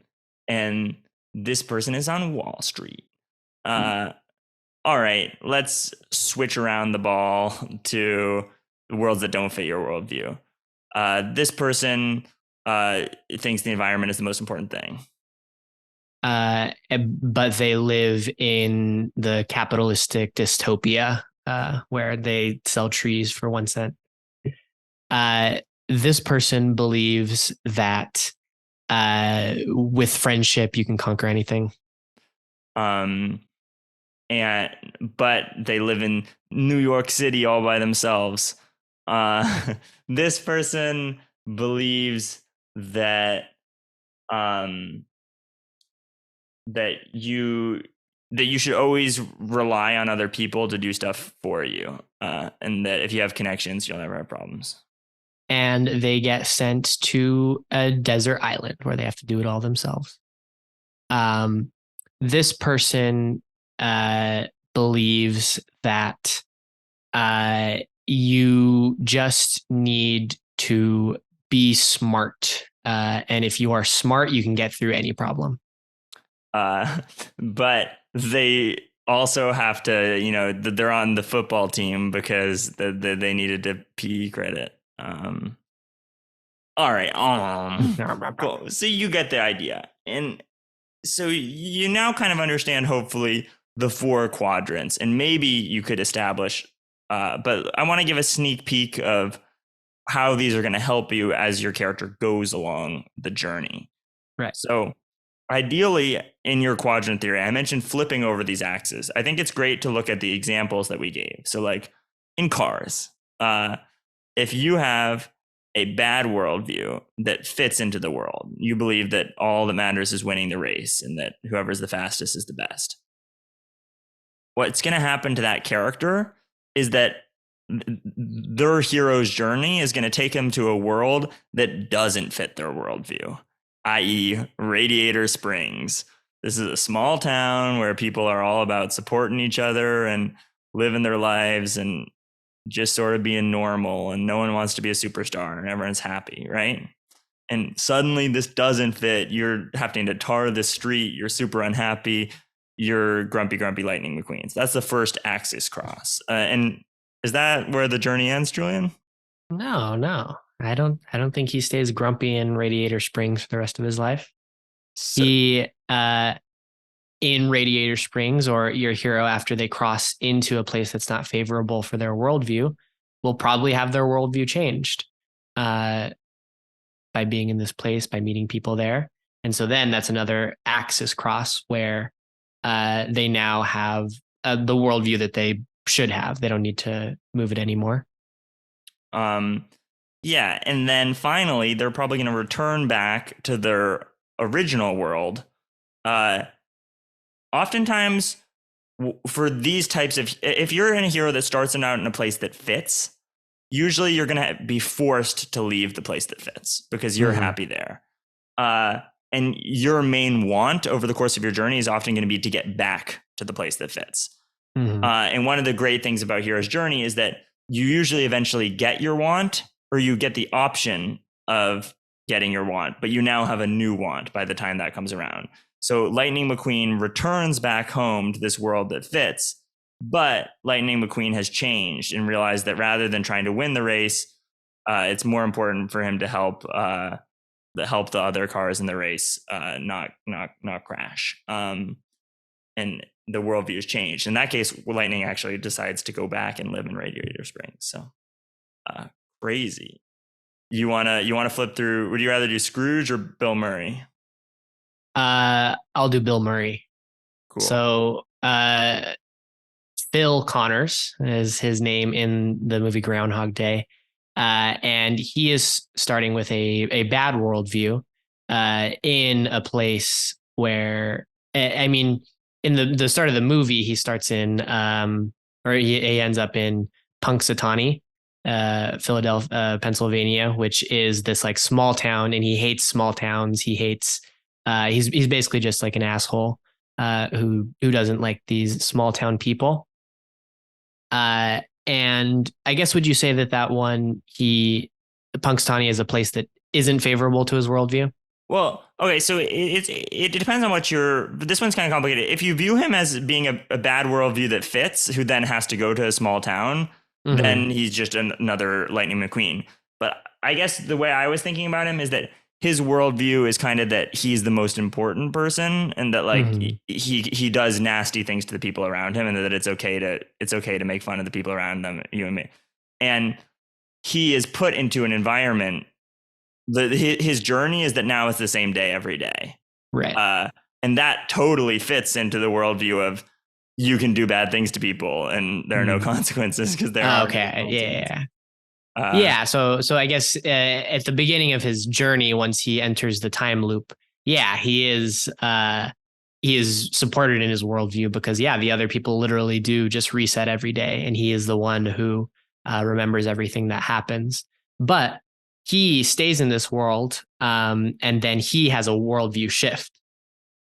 this person is on Wall Street. All right, let's switch around the ball to the worlds that don't fit your worldview. This person thinks the environment is the most important thing. But they live in the capitalistic dystopia where they sell trees for 1 cent. This person believes that with friendship you can conquer anything. But they live in New York City all by themselves. This person believes that you should always rely on other people to do stuff for you, and that if you have connections, you'll never have problems. And they get sent to a desert island where they have to do it all themselves. This person believes that you just need to be smart. And if you are smart, you can get through any problem. But they also have to, they're on the football team because they needed a PE credit. All right. Cool. So you get the idea. And so you now kind of understand, hopefully, the 4 quadrants, and maybe you could establish, but I want to give a sneak peek of how these are going to help you as your character goes along the journey. Right. So ideally, in your quadrant theory, I mentioned flipping over these axes. I think it's great to look at the examples that we gave. So like in cars, if you have a bad worldview that fits into the world, you believe that all that matters is winning the race and that whoever's the fastest is the best. What's going to happen to that character is that their hero's journey is going to take them to a world that doesn't fit their worldview, i.e. Radiator Springs. This is a small town where people are all about supporting each other and living their lives. And just sort of being normal, and no one wants to be a superstar, and everyone's happy, right? And suddenly this doesn't fit. You're having to tar the street. You're super unhappy. You're grumpy, grumpy Lightning McQueen. So that's the first axis cross. And is that where the journey ends, Julian? No. I don't think he stays grumpy in Radiator Springs for the rest of his life. So, He in Radiator Springs, or your hero, after they cross into a place that's not favorable for their worldview, will probably have their worldview changed by being in this place, by meeting people there. And so then that's another axis cross where they now have the worldview that they should have. They don't need to move it anymore. Yeah. And then finally, they're probably going to return back to their original world. Oftentimes, for these types of, if you're in a hero that starts out in a place that fits, usually you're going to be forced to leave the place that fits because you're happy there. And your main want over the course of your journey is often going to be to get back to the place that fits. And one of the great things about Hero's Journey is that you usually eventually get your want, or you get the option of getting your want, but you now have a new want by the time that comes around. So Lightning McQueen returns back home to this world that fits, but Lightning McQueen has changed and realized that rather than trying to win the race, it's more important for him to help the other cars in the race not crash. And the worldview has changed. In that case, Lightning actually decides to go back and live in Radiator Springs. So crazy. You wanna flip through? Would you rather do Scrooge or Bill Murray? I'll do Bill Murray. Cool. So Phil Connors is his name in the movie Groundhog Day. And he is starting with a bad worldview in a place where, I mean, in the start of the movie, he starts in, or he ends up in Punxsutawney, Philadelphia, Pennsylvania, which is this like small town, and he hates small towns. He hates, he's basically just like an asshole who doesn't like these small town people. And I guess, would you say that one, Punxsutawney is a place that isn't favorable to his worldview? Well, okay, so it depends on what this one's kind of complicated. If you view him as being a bad worldview that fits, who then has to go to a small town, then he's just another Lightning McQueen. But I guess the way I was thinking about him is that his worldview is kind of that he's the most important person, and that like he does nasty things to the people around him, and that it's okay to make fun of the people around them, you and me. And he is put into an environment. His journey is that now it's the same day every day, right? And that totally fits into the worldview of you can do bad things to people, and there are no consequences because they're okay. Yeah. So I guess at the beginning of his journey, once he enters the time loop, he is supported in his worldview because the other people literally do just reset every day, and he is the one who remembers everything that happens. But he stays in this world, and then he has a worldview shift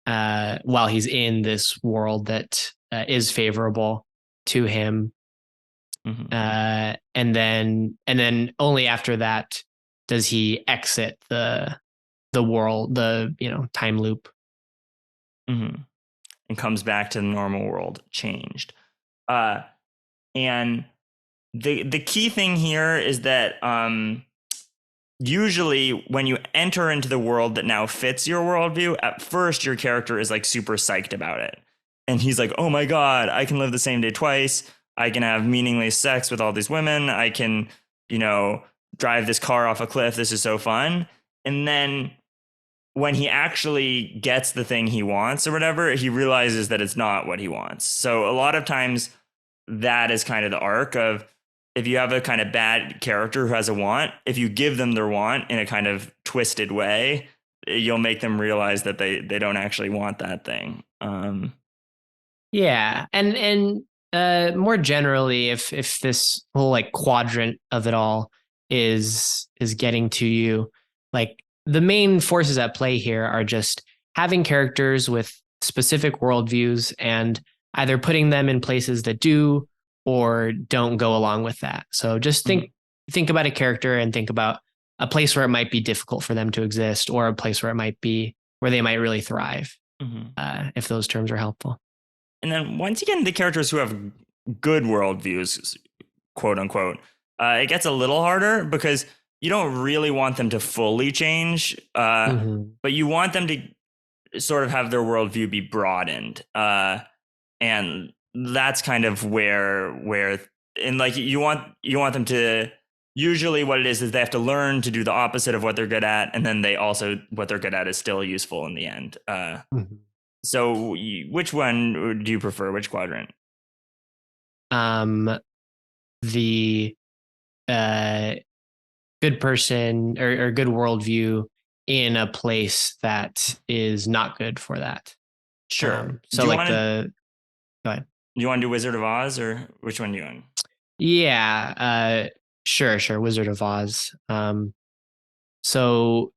while he's in this world that is favorable to him. And then only after that does he exit the world, time loop, and comes back to the normal world changed. And the key thing here is that usually when you enter into the world that now fits your worldview, at first your character is like super psyched about it, and he's like, oh my god, I can live the same day twice. I can have meaningless sex with all these women. I can, drive this car off a cliff. This is so fun. And then when he actually gets the thing he wants or whatever, he realizes that it's not what he wants. So a lot of times that is kind of the arc of, if you have a kind of bad character who has a want, if you give them their want in a kind of twisted way, you'll make them realize that they don't actually want that thing. And more generally, if this whole like quadrant of it all is getting to you, like the main forces at play here are just having characters with specific worldviews and either putting them in places that do or don't go along with that. So just think about a character and think about a place where it might be difficult for them to exist, or a place where it might be where they might really thrive. If those terms are helpful. And then once you get into characters who have good worldviews, quote unquote, it gets a little harder because you don't really want them to fully change, but you want them to sort of have their worldview be broadened. And that's kind of where and like you want them to, usually what it is they have to learn to do the opposite of what they're good at, and then they also, what they're good at is still useful in the end. So which one do you prefer? Which quadrant? The good person or good worldview in a place that is not good for that. Sure. So like go ahead. Do you want to do Wizard of Oz, or which one do you want? Yeah. Sure. Wizard of Oz. So,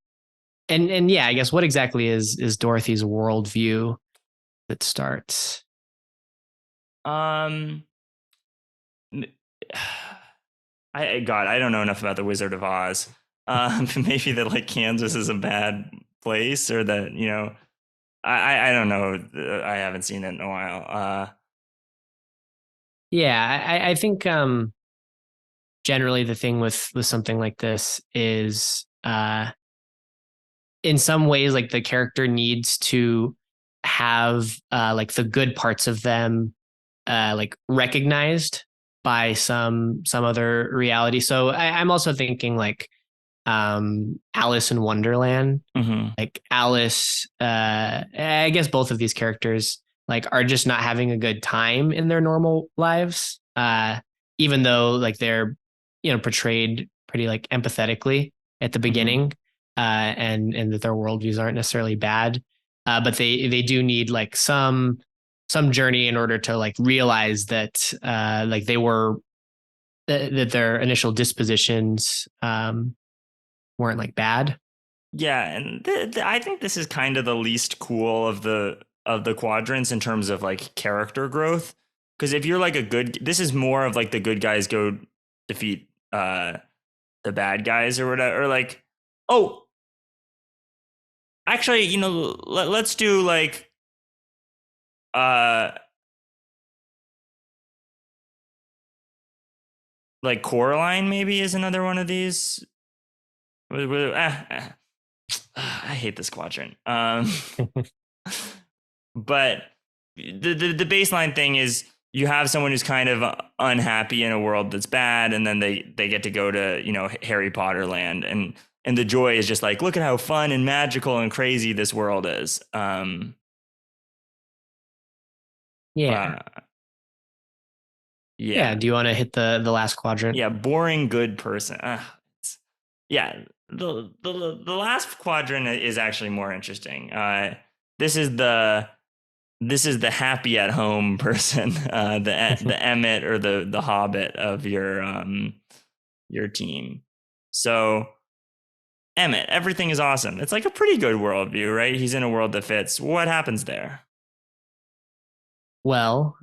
and yeah, I guess what exactly is Dorothy's worldview that starts? I don't know enough about the Wizard of Oz. Maybe that like Kansas is a bad place, or that, you know, I don't know. I haven't seen it in a while. Yeah, I think generally the thing with something like this is in some ways like the character needs to have like the good parts of them like recognized by some other reality. So I'm also thinking like Alice in Wonderland. Like Alice, I guess both of these characters like are just not having a good time in their normal lives, even though like they're, you know, portrayed pretty like empathetically at the beginning, and that their worldviews aren't necessarily bad, but they do need like some journey in order to like realize that like they were that their initial dispositions weren't like bad. Yeah, and I think this is kind of the least cool of the quadrants in terms of like character growth. Because if you're like this is more of like the good guys go defeat the bad guys or whatever. Or like, oh, actually, you know, let's do like Coraline maybe is another one of these. I hate this quadrant. But the baseline thing is you have someone who's kind of unhappy in a world that's bad, and then they get to go to, you know, Harry Potter land, and the joy is just like, look at how fun and magical and crazy this world is. Yeah. Do you want to hit the last quadrant? Yeah, boring good person. Yeah, the last quadrant is actually more interesting. This is the happy at home person, the Emmett or the Hobbit of your team. So Emmett, everything is awesome. It's like a pretty good worldview, right? He's in a world that fits. What happens there? Well,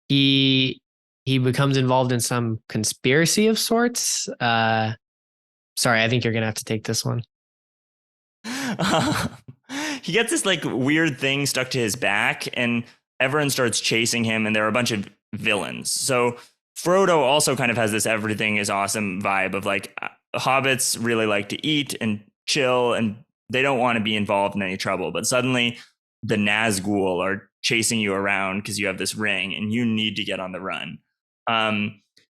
he becomes involved in some conspiracy of sorts. Sorry, I think you're gonna have to take this one. He gets this like weird thing stuck to his back, and everyone starts chasing him, and there are a bunch of villains. So Frodo also kind of has this everything is awesome vibe of like, hobbits really like to eat and chill, and they don't want to be involved in any trouble. But suddenly the Nazgul are chasing you around because you have this ring and you need to get on the run.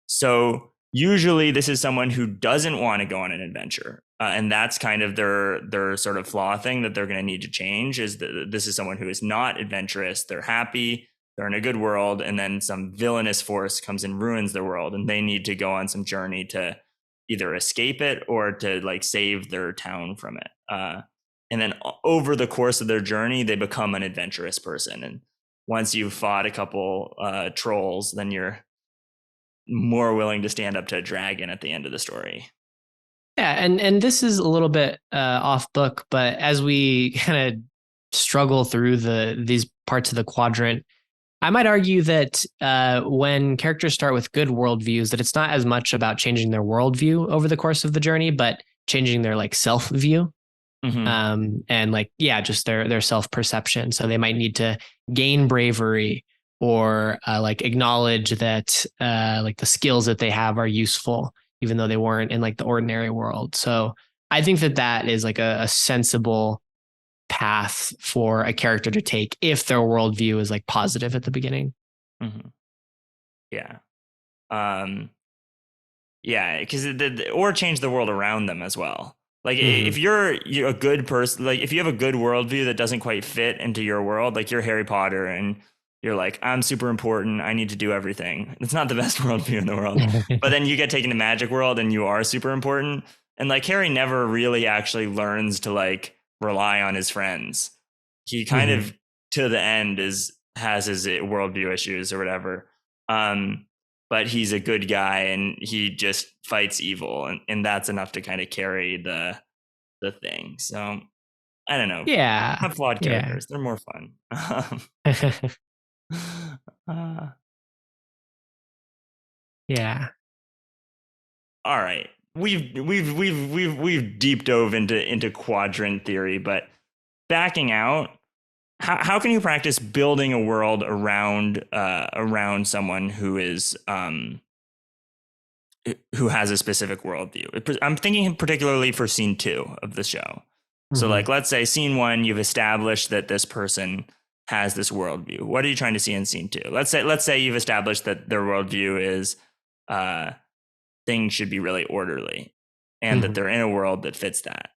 So usually this is someone who doesn't want to go on an adventure. And that's kind of their sort of flaw thing that they're going to need to change, is that this is someone who is not adventurous. They're happy. They're in a good world. And then some villainous force comes and ruins their world. And they need to go on some journey to either escape it or to like save their town from it. And then over the course of their journey, they become an adventurous person. And once you've fought a couple trolls, then you're more willing to stand up to a dragon at the end of the story. Yeah, and this is a little bit off book, but as we kind of struggle through these parts of the quadrant, I might argue that when characters start with good worldviews, that it's not as much about changing their worldview over the course of the journey, but changing their like self view. Mm-hmm. And like, yeah, just their self perception. So they might need to gain bravery or like acknowledge that like the skills that they have are useful, even though they weren't in like the ordinary world. So I think that that is like a sensible path for a character to take if their worldview is like positive at the beginning. Mm-hmm. Yeah. Um, yeah, because or change the world around them as well. Like if you're a good person, like if you have a good worldview that doesn't quite fit into your world, like you're Harry Potter and you're like, I'm super important, I need to do everything. It's not the best worldview in the world. But then you get taken to Magic World and you are super important. And like Harry never really actually learns to like rely on his friends. He kind of to the end has his worldview issues or whatever. But he's a good guy and he just fights evil, and that's enough to kind of carry the thing. So I don't know. Yeah. Have flawed Yeah. characters. They're more fun. Yeah. All right. We've deep dove into quadrant theory, but backing out, how can you practice building a world around someone who has a specific worldview? I'm thinking particularly for scene 2 of the show. So like, let's say scene 1, you've established that this person has this worldview. What are you trying to see in scene 2? Let's say you've established that their worldview is things should be really orderly and that they're in a world that fits that.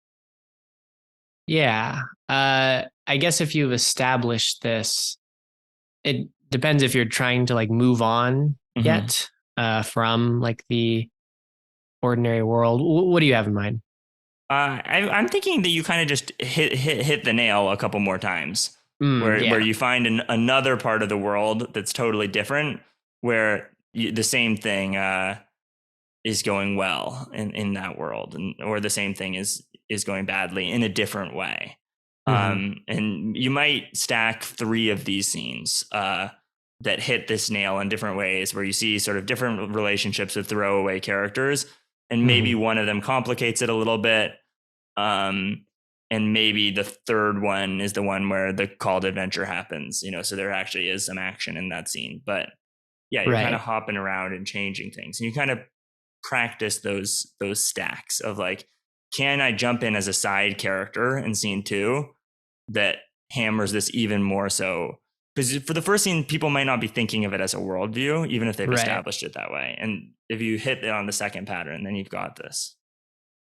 Yeah. I guess if you've established this, it depends if you're trying to like move on yet from like the ordinary world. What do you have in mind? I'm thinking that you kind of just hit the nail a couple more times, where you find another part of the world that's totally different, where the same thing is going well in that world, or the same thing is going badly in a different way. And you might stack 3 of these scenes that hit this nail in different ways, where you see sort of different relationships with throwaway characters, and maybe one of them complicates it a little bit. And maybe the third one is the one where the call to adventure happens, so there actually is some action in that scene. But yeah, you're kind of hopping around and changing things, and you kind of practice those stacks of like, can I jump in as a side character in scene 2 that hammers this even more so? Because for the first scene, people might not be thinking of it as a worldview, even if they've established it that way. And if you hit it on the second pattern, then you've got this.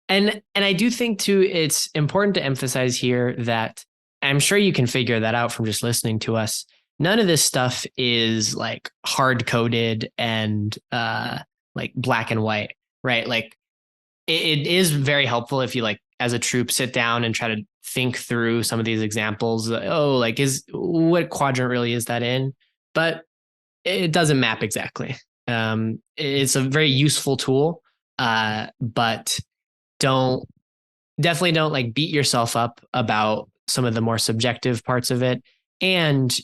And I do think too, it's important to emphasize here that I'm sure you can figure that out from just listening to us. None of this stuff is like hard coded and like black and white, right? Like it is very helpful if you like as a troupe sit down and try to think through some of these examples. Oh, like what quadrant really is that in? But it doesn't map exactly. It's a very useful tool, but definitely don't like beat yourself up about some of the more subjective parts of it, and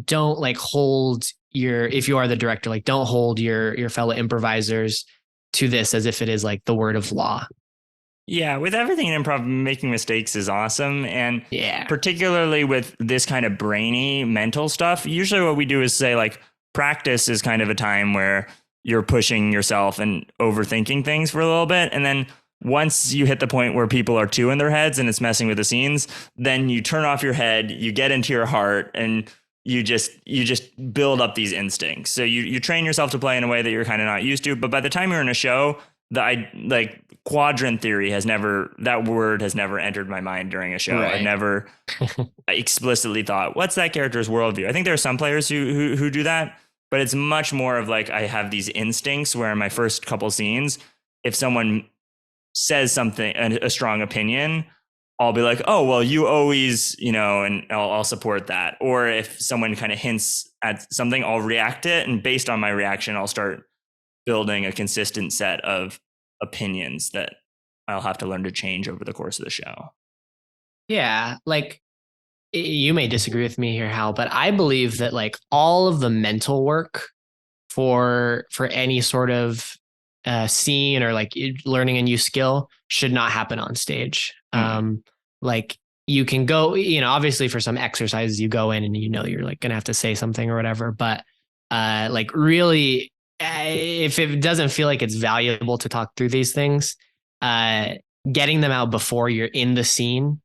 don't like hold if you are the director, like don't hold your fellow improvisers to this as if it is like the word of law. Yeah, with everything in improv, making mistakes is awesome. And particularly with this kind of brainy mental stuff, usually what we do is say like, practice is kind of a time where you're pushing yourself and overthinking things for a little bit. And then once you hit the point where people are too in their heads and it's messing with the scenes, then you turn off your head, you get into your heart, and you just build up these instincts. So you train yourself to play in a way that you're kind of not used to. But by the time you're in a show, like quadrant theory that word has never entered my mind during a show. I've never explicitly thought, what's that character's worldview? I think there are some players who do that, but it's much more of like, I have these instincts where in my first couple scenes, if someone says something, a strong opinion, I'll be like, oh, well, you always, and I'll support that. Or if someone kind of hints at something, I'll react to it. And based on my reaction, I'll start building a consistent set of opinions that I'll have to learn to change over the course of the show. Yeah. Like you may disagree with me here, Hal, but I believe that like all of the mental work for any sort of scene or like learning a new skill should not happen on stage. Like you can go, obviously for some exercises you go in and you're like gonna have to say something or whatever, but like really, if it doesn't feel like it's valuable to talk through these things, getting them out before you're in the scene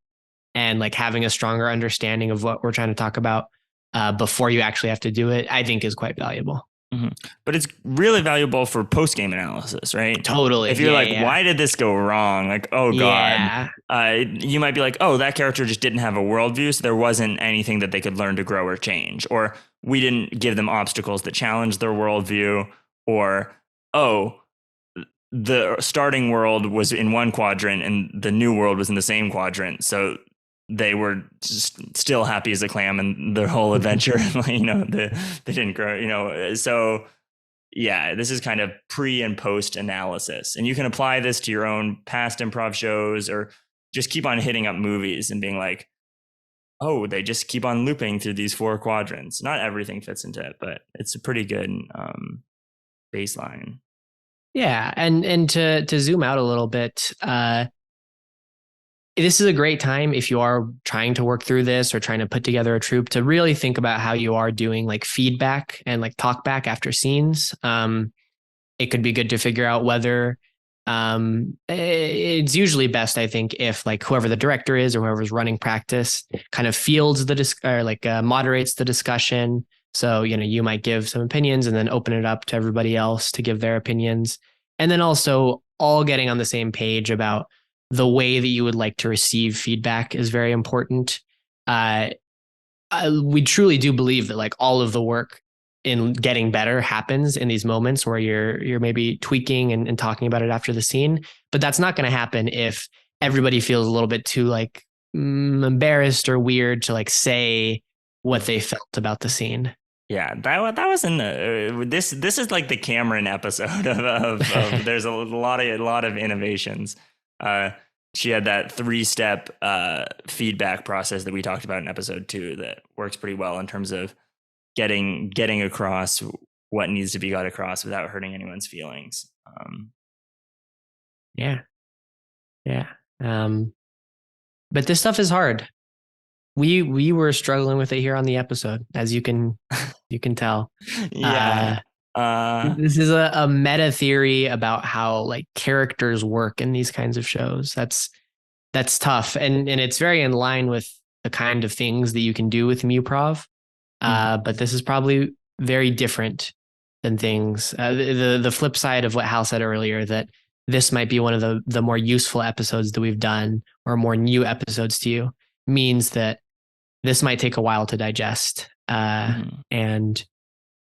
and like having a stronger understanding of what we're trying to talk about before you actually have to do it, I think is quite valuable. Mm-hmm. But it's really valuable for post game analysis, right? Totally. If you're like, why did this go wrong? Like, oh God, you might be like, oh, that character just didn't have a worldview, so there wasn't anything that they could learn to grow or change, or we didn't give them obstacles that challenged their worldview, or oh, the starting world was in one quadrant and the new world was in the same quadrant, so they were still happy as a clam and their whole adventure, they didn't grow, so yeah, this is kind of pre and post analysis. And you can apply this to your own past improv shows or just keep on hitting up movies and being like, oh, they just keep on looping through these 4 quadrants. Not everything fits into it, but it's a pretty good baseline. Yeah. And to zoom out a little bit, this is a great time if you are trying to work through this or trying to put together a troupe to really think about how you are doing like feedback and like talk back after scenes. It could be good to figure out whether it's usually best, I think, if like whoever the director is or whoever's running practice kind of fields the moderates the discussion. So, you might give some opinions and then open it up to everybody else to give their opinions. And then also all getting on the same page about the way that you would like to receive feedback is very important. We truly do believe that like all of the work in getting better happens in these moments where you're maybe tweaking and talking about it after the scene, but that's not going to happen if everybody feels a little bit too like embarrassed or weird to like say what they felt about the scene. Yeah, that was in the this is like the Cameron episode of there's a lot of innovations. She had that 3-step feedback process that we talked about in episode 2 that works pretty well in terms of getting across what needs to be got across without hurting anyone's feelings. Yeah. But this stuff is hard. We were struggling with it here on the episode, as you can tell. Yeah. This is a meta theory about how like characters work in these kinds of shows. That's tough, and it's very in line with the kind of things that you can do with Muprov. But this is probably very different than things. The flip side of what Hal said earlier, that this might be one of the more useful episodes that we've done, or more new episodes to you, means that this might take a while to digest, and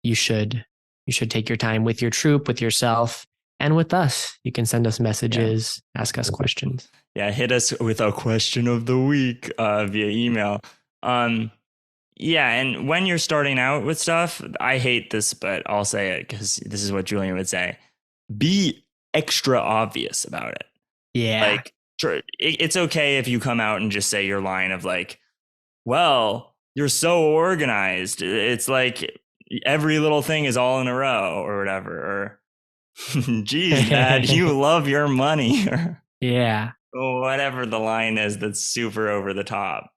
you should take your time with your troupe, with yourself, and with us. You can send us messages, ask us questions. Yeah, hit us with a question of the week via email. Yeah, and when you're starting out with stuff, I hate this, but I'll say it because this is what Julian would say. Be extra obvious about it. Yeah. Like, it's okay if you come out and just say your line of like, well, you're so organized. It's like every little thing is all in a row or whatever. Or, geez, Dad, you love your money. Or yeah. Whatever the line is that's super over the top.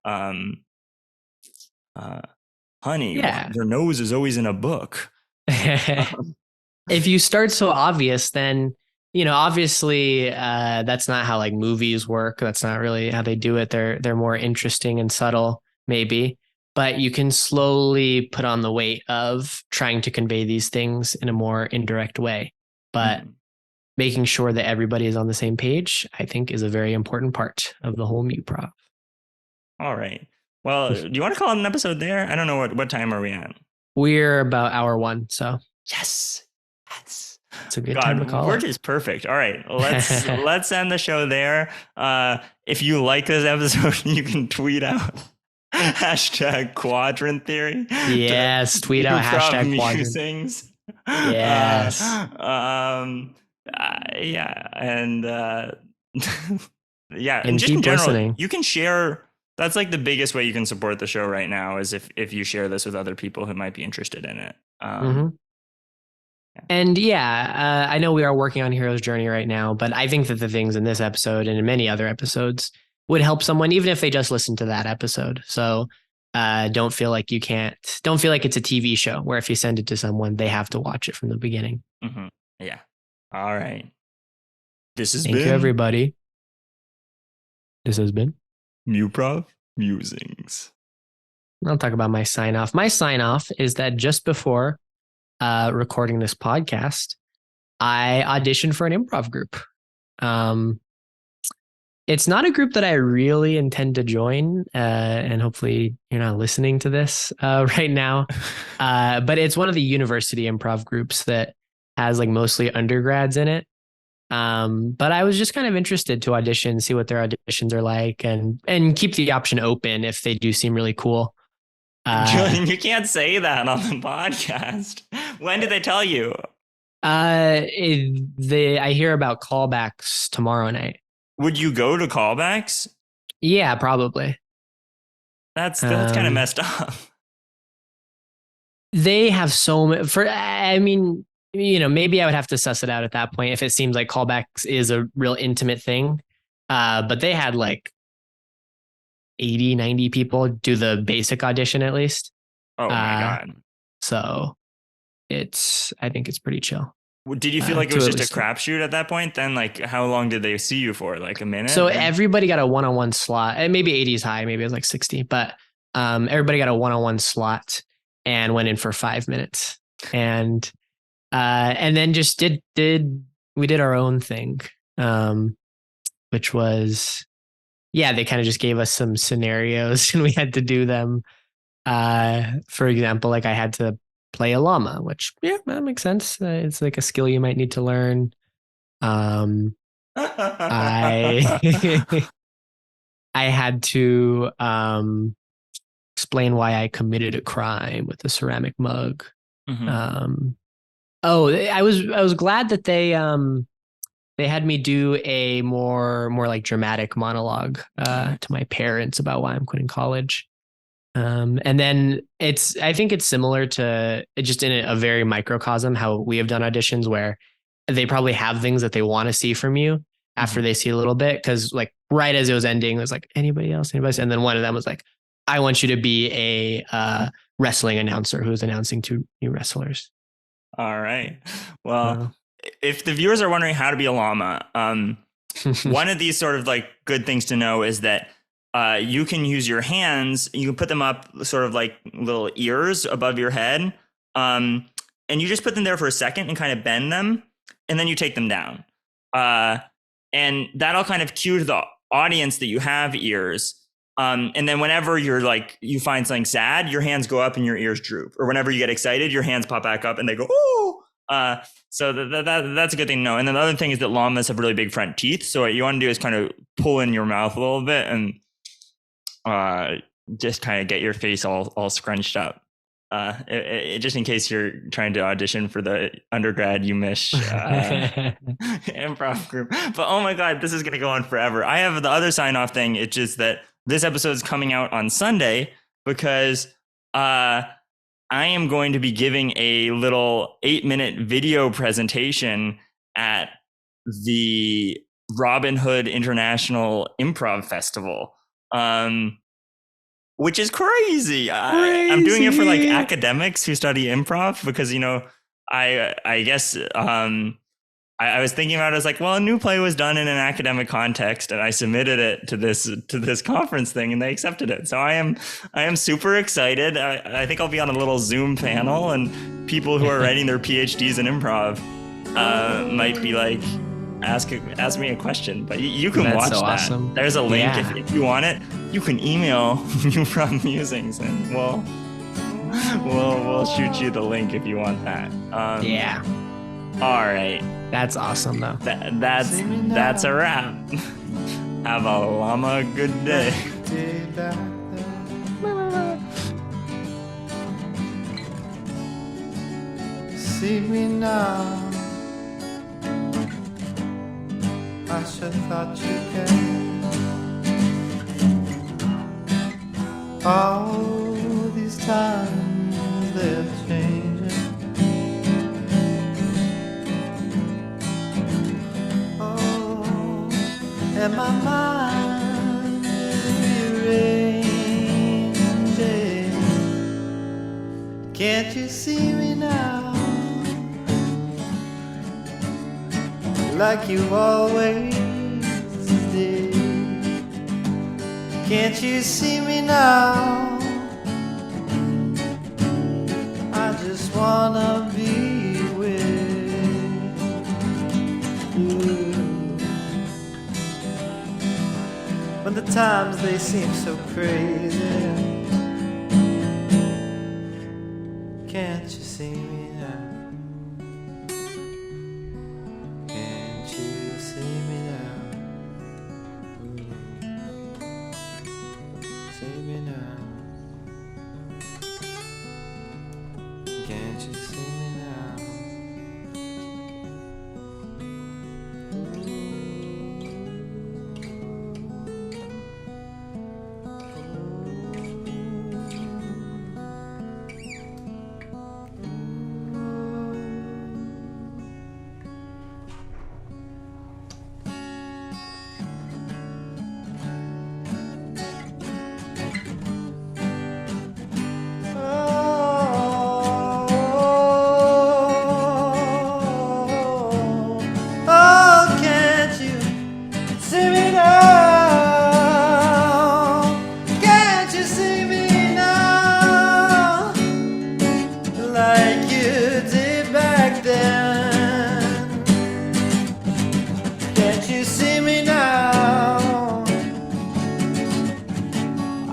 Honey, your nose is always in a book. If you start so obvious, then, obviously that's not how like movies work. That's not really how they do it. They're more interesting and subtle, maybe, but you can slowly put on the weight of trying to convey these things in a more indirect way. But making sure that everybody is on the same page, I think, is a very important part of the whole Muprov. All right. Well, do you want to call it an episode there? I don't know what time are we at? We're about hour 1, so yes, it's a good time to call. We're just perfect. All right, let's end the show there. If you like this episode, you can tweet out #quadrant theory. Yes, tweet out #musings. Yes. Yeah, and yeah, and just in keep general, listening. you can share That's like the biggest way you can support the show right now is if you share this with other people who might be interested in it. And I know we are working on Hero's Journey right now, but I think that the things in this episode and in many other episodes would help someone, even if they just listen to that episode. So don't feel like it's a TV show where if you send it to someone, they have to watch it from the beginning. Mm-hmm. Yeah. All right. Thank you, everybody. This has been Muprov Musings. I'll talk about my sign off. My sign off is that just before recording this podcast, I auditioned for an improv group. It's not a group that I really intend to join, and hopefully you're not listening to this right now. But it's one of the university improv groups that has like mostly undergrads in it. But I was just kind of interested to audition, see what their auditions are like, and keep the option open if they do seem really cool. Julian, you can't say that on the podcast. When did they tell you? I hear about callbacks tomorrow night. Would you go to callbacks? Yeah, probably. That's kind of messed up. They have so many. I mean, maybe I would have to suss it out at that point if it seems like callbacks is a real intimate thing. But they had like 80, 90 people do the basic audition at least. Oh my God. So I think it's pretty chill. Did you feel like it was just a crapshoot at that point? Then, like, how long did they see you for? Like a minute? So everybody got a one-on-one slot. And maybe 80 is high. Maybe it was like 60. But everybody got a one-on-one slot and went in for 5 minutes. And then just we did our own thing, which was, they kind of just gave us some scenarios and we had to do them. For example, like I had to play a llama, which that makes sense. It's like a skill you might need to learn. I had to explain why I committed a crime with a ceramic mug. Mm-hmm. I was glad that they had me do a more like dramatic monologue to my parents about why I'm quitting college. And then I think it's similar to just in a very microcosm how we have done auditions where they probably have things that they want to see from you after they see a little bit. Cause like right as it was ending, it was like, anybody else? And then one of them was like, I want you to be a wrestling announcer who's announcing 2 new wrestlers. All right. Well, if the viewers are wondering how to be a llama, one of these sort of like good things to know is that you can use your hands. You can put them up sort of like little ears above your head. And you just put them there for a second and kind of bend them. And then you take them down. And that'll kind of cue to the audience that you have ears. And then whenever you find something sad, your hands go up and your ears droop. Or whenever you get excited, your hands pop back up and they go, oh. So that's a good thing to know. And then the other thing is that llamas have really big front teeth. So what you want to do is kind of pull in your mouth a little bit and just kind of get your face all scrunched up. Just in case you're trying to audition for the undergrad UMich improv group. But oh my God, this is going to go on forever. I have the other sign off thing. It's just that this episode is coming out on Sunday because I am going to be giving a little 8-minute video presentation at the Robin Hood International Improv Festival. Which is crazy. I'm doing it for like academics who study improv because, I guess I was thinking about it. I was like, well, a new play was done in an academic context and I submitted it to this conference thing and they accepted it. So I am super excited. I think I'll be on a little Zoom panel and people who are writing their PhDs in improv might be like, ask me a question, but you can watch that. Awesome. There's a link if you want it. You can email Muprov Musings and we'll shoot you the link if you want that. All right. That's awesome though. That's a wrap. Have a llama good day. See me now. I should thought you cared. All these times they're changing. Oh, and my mind is rearranging. Can't you see me now? Like you always did. Can't you see me now? I just wanna be with you. When the times they seem so crazy, can't you see me now? Can't you see me now? See me now. Can't you see me now?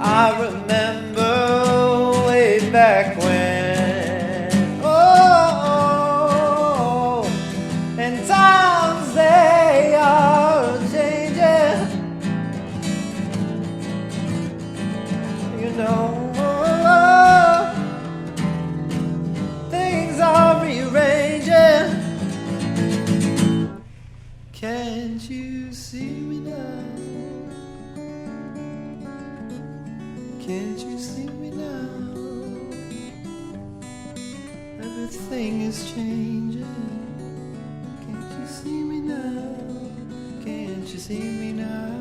I remember way back when, oh, and times they are changing, you know, things are rearranging. Can't you see me now? Can't you see me now? Everything is changing. Can't you see me now? Can't you see me now?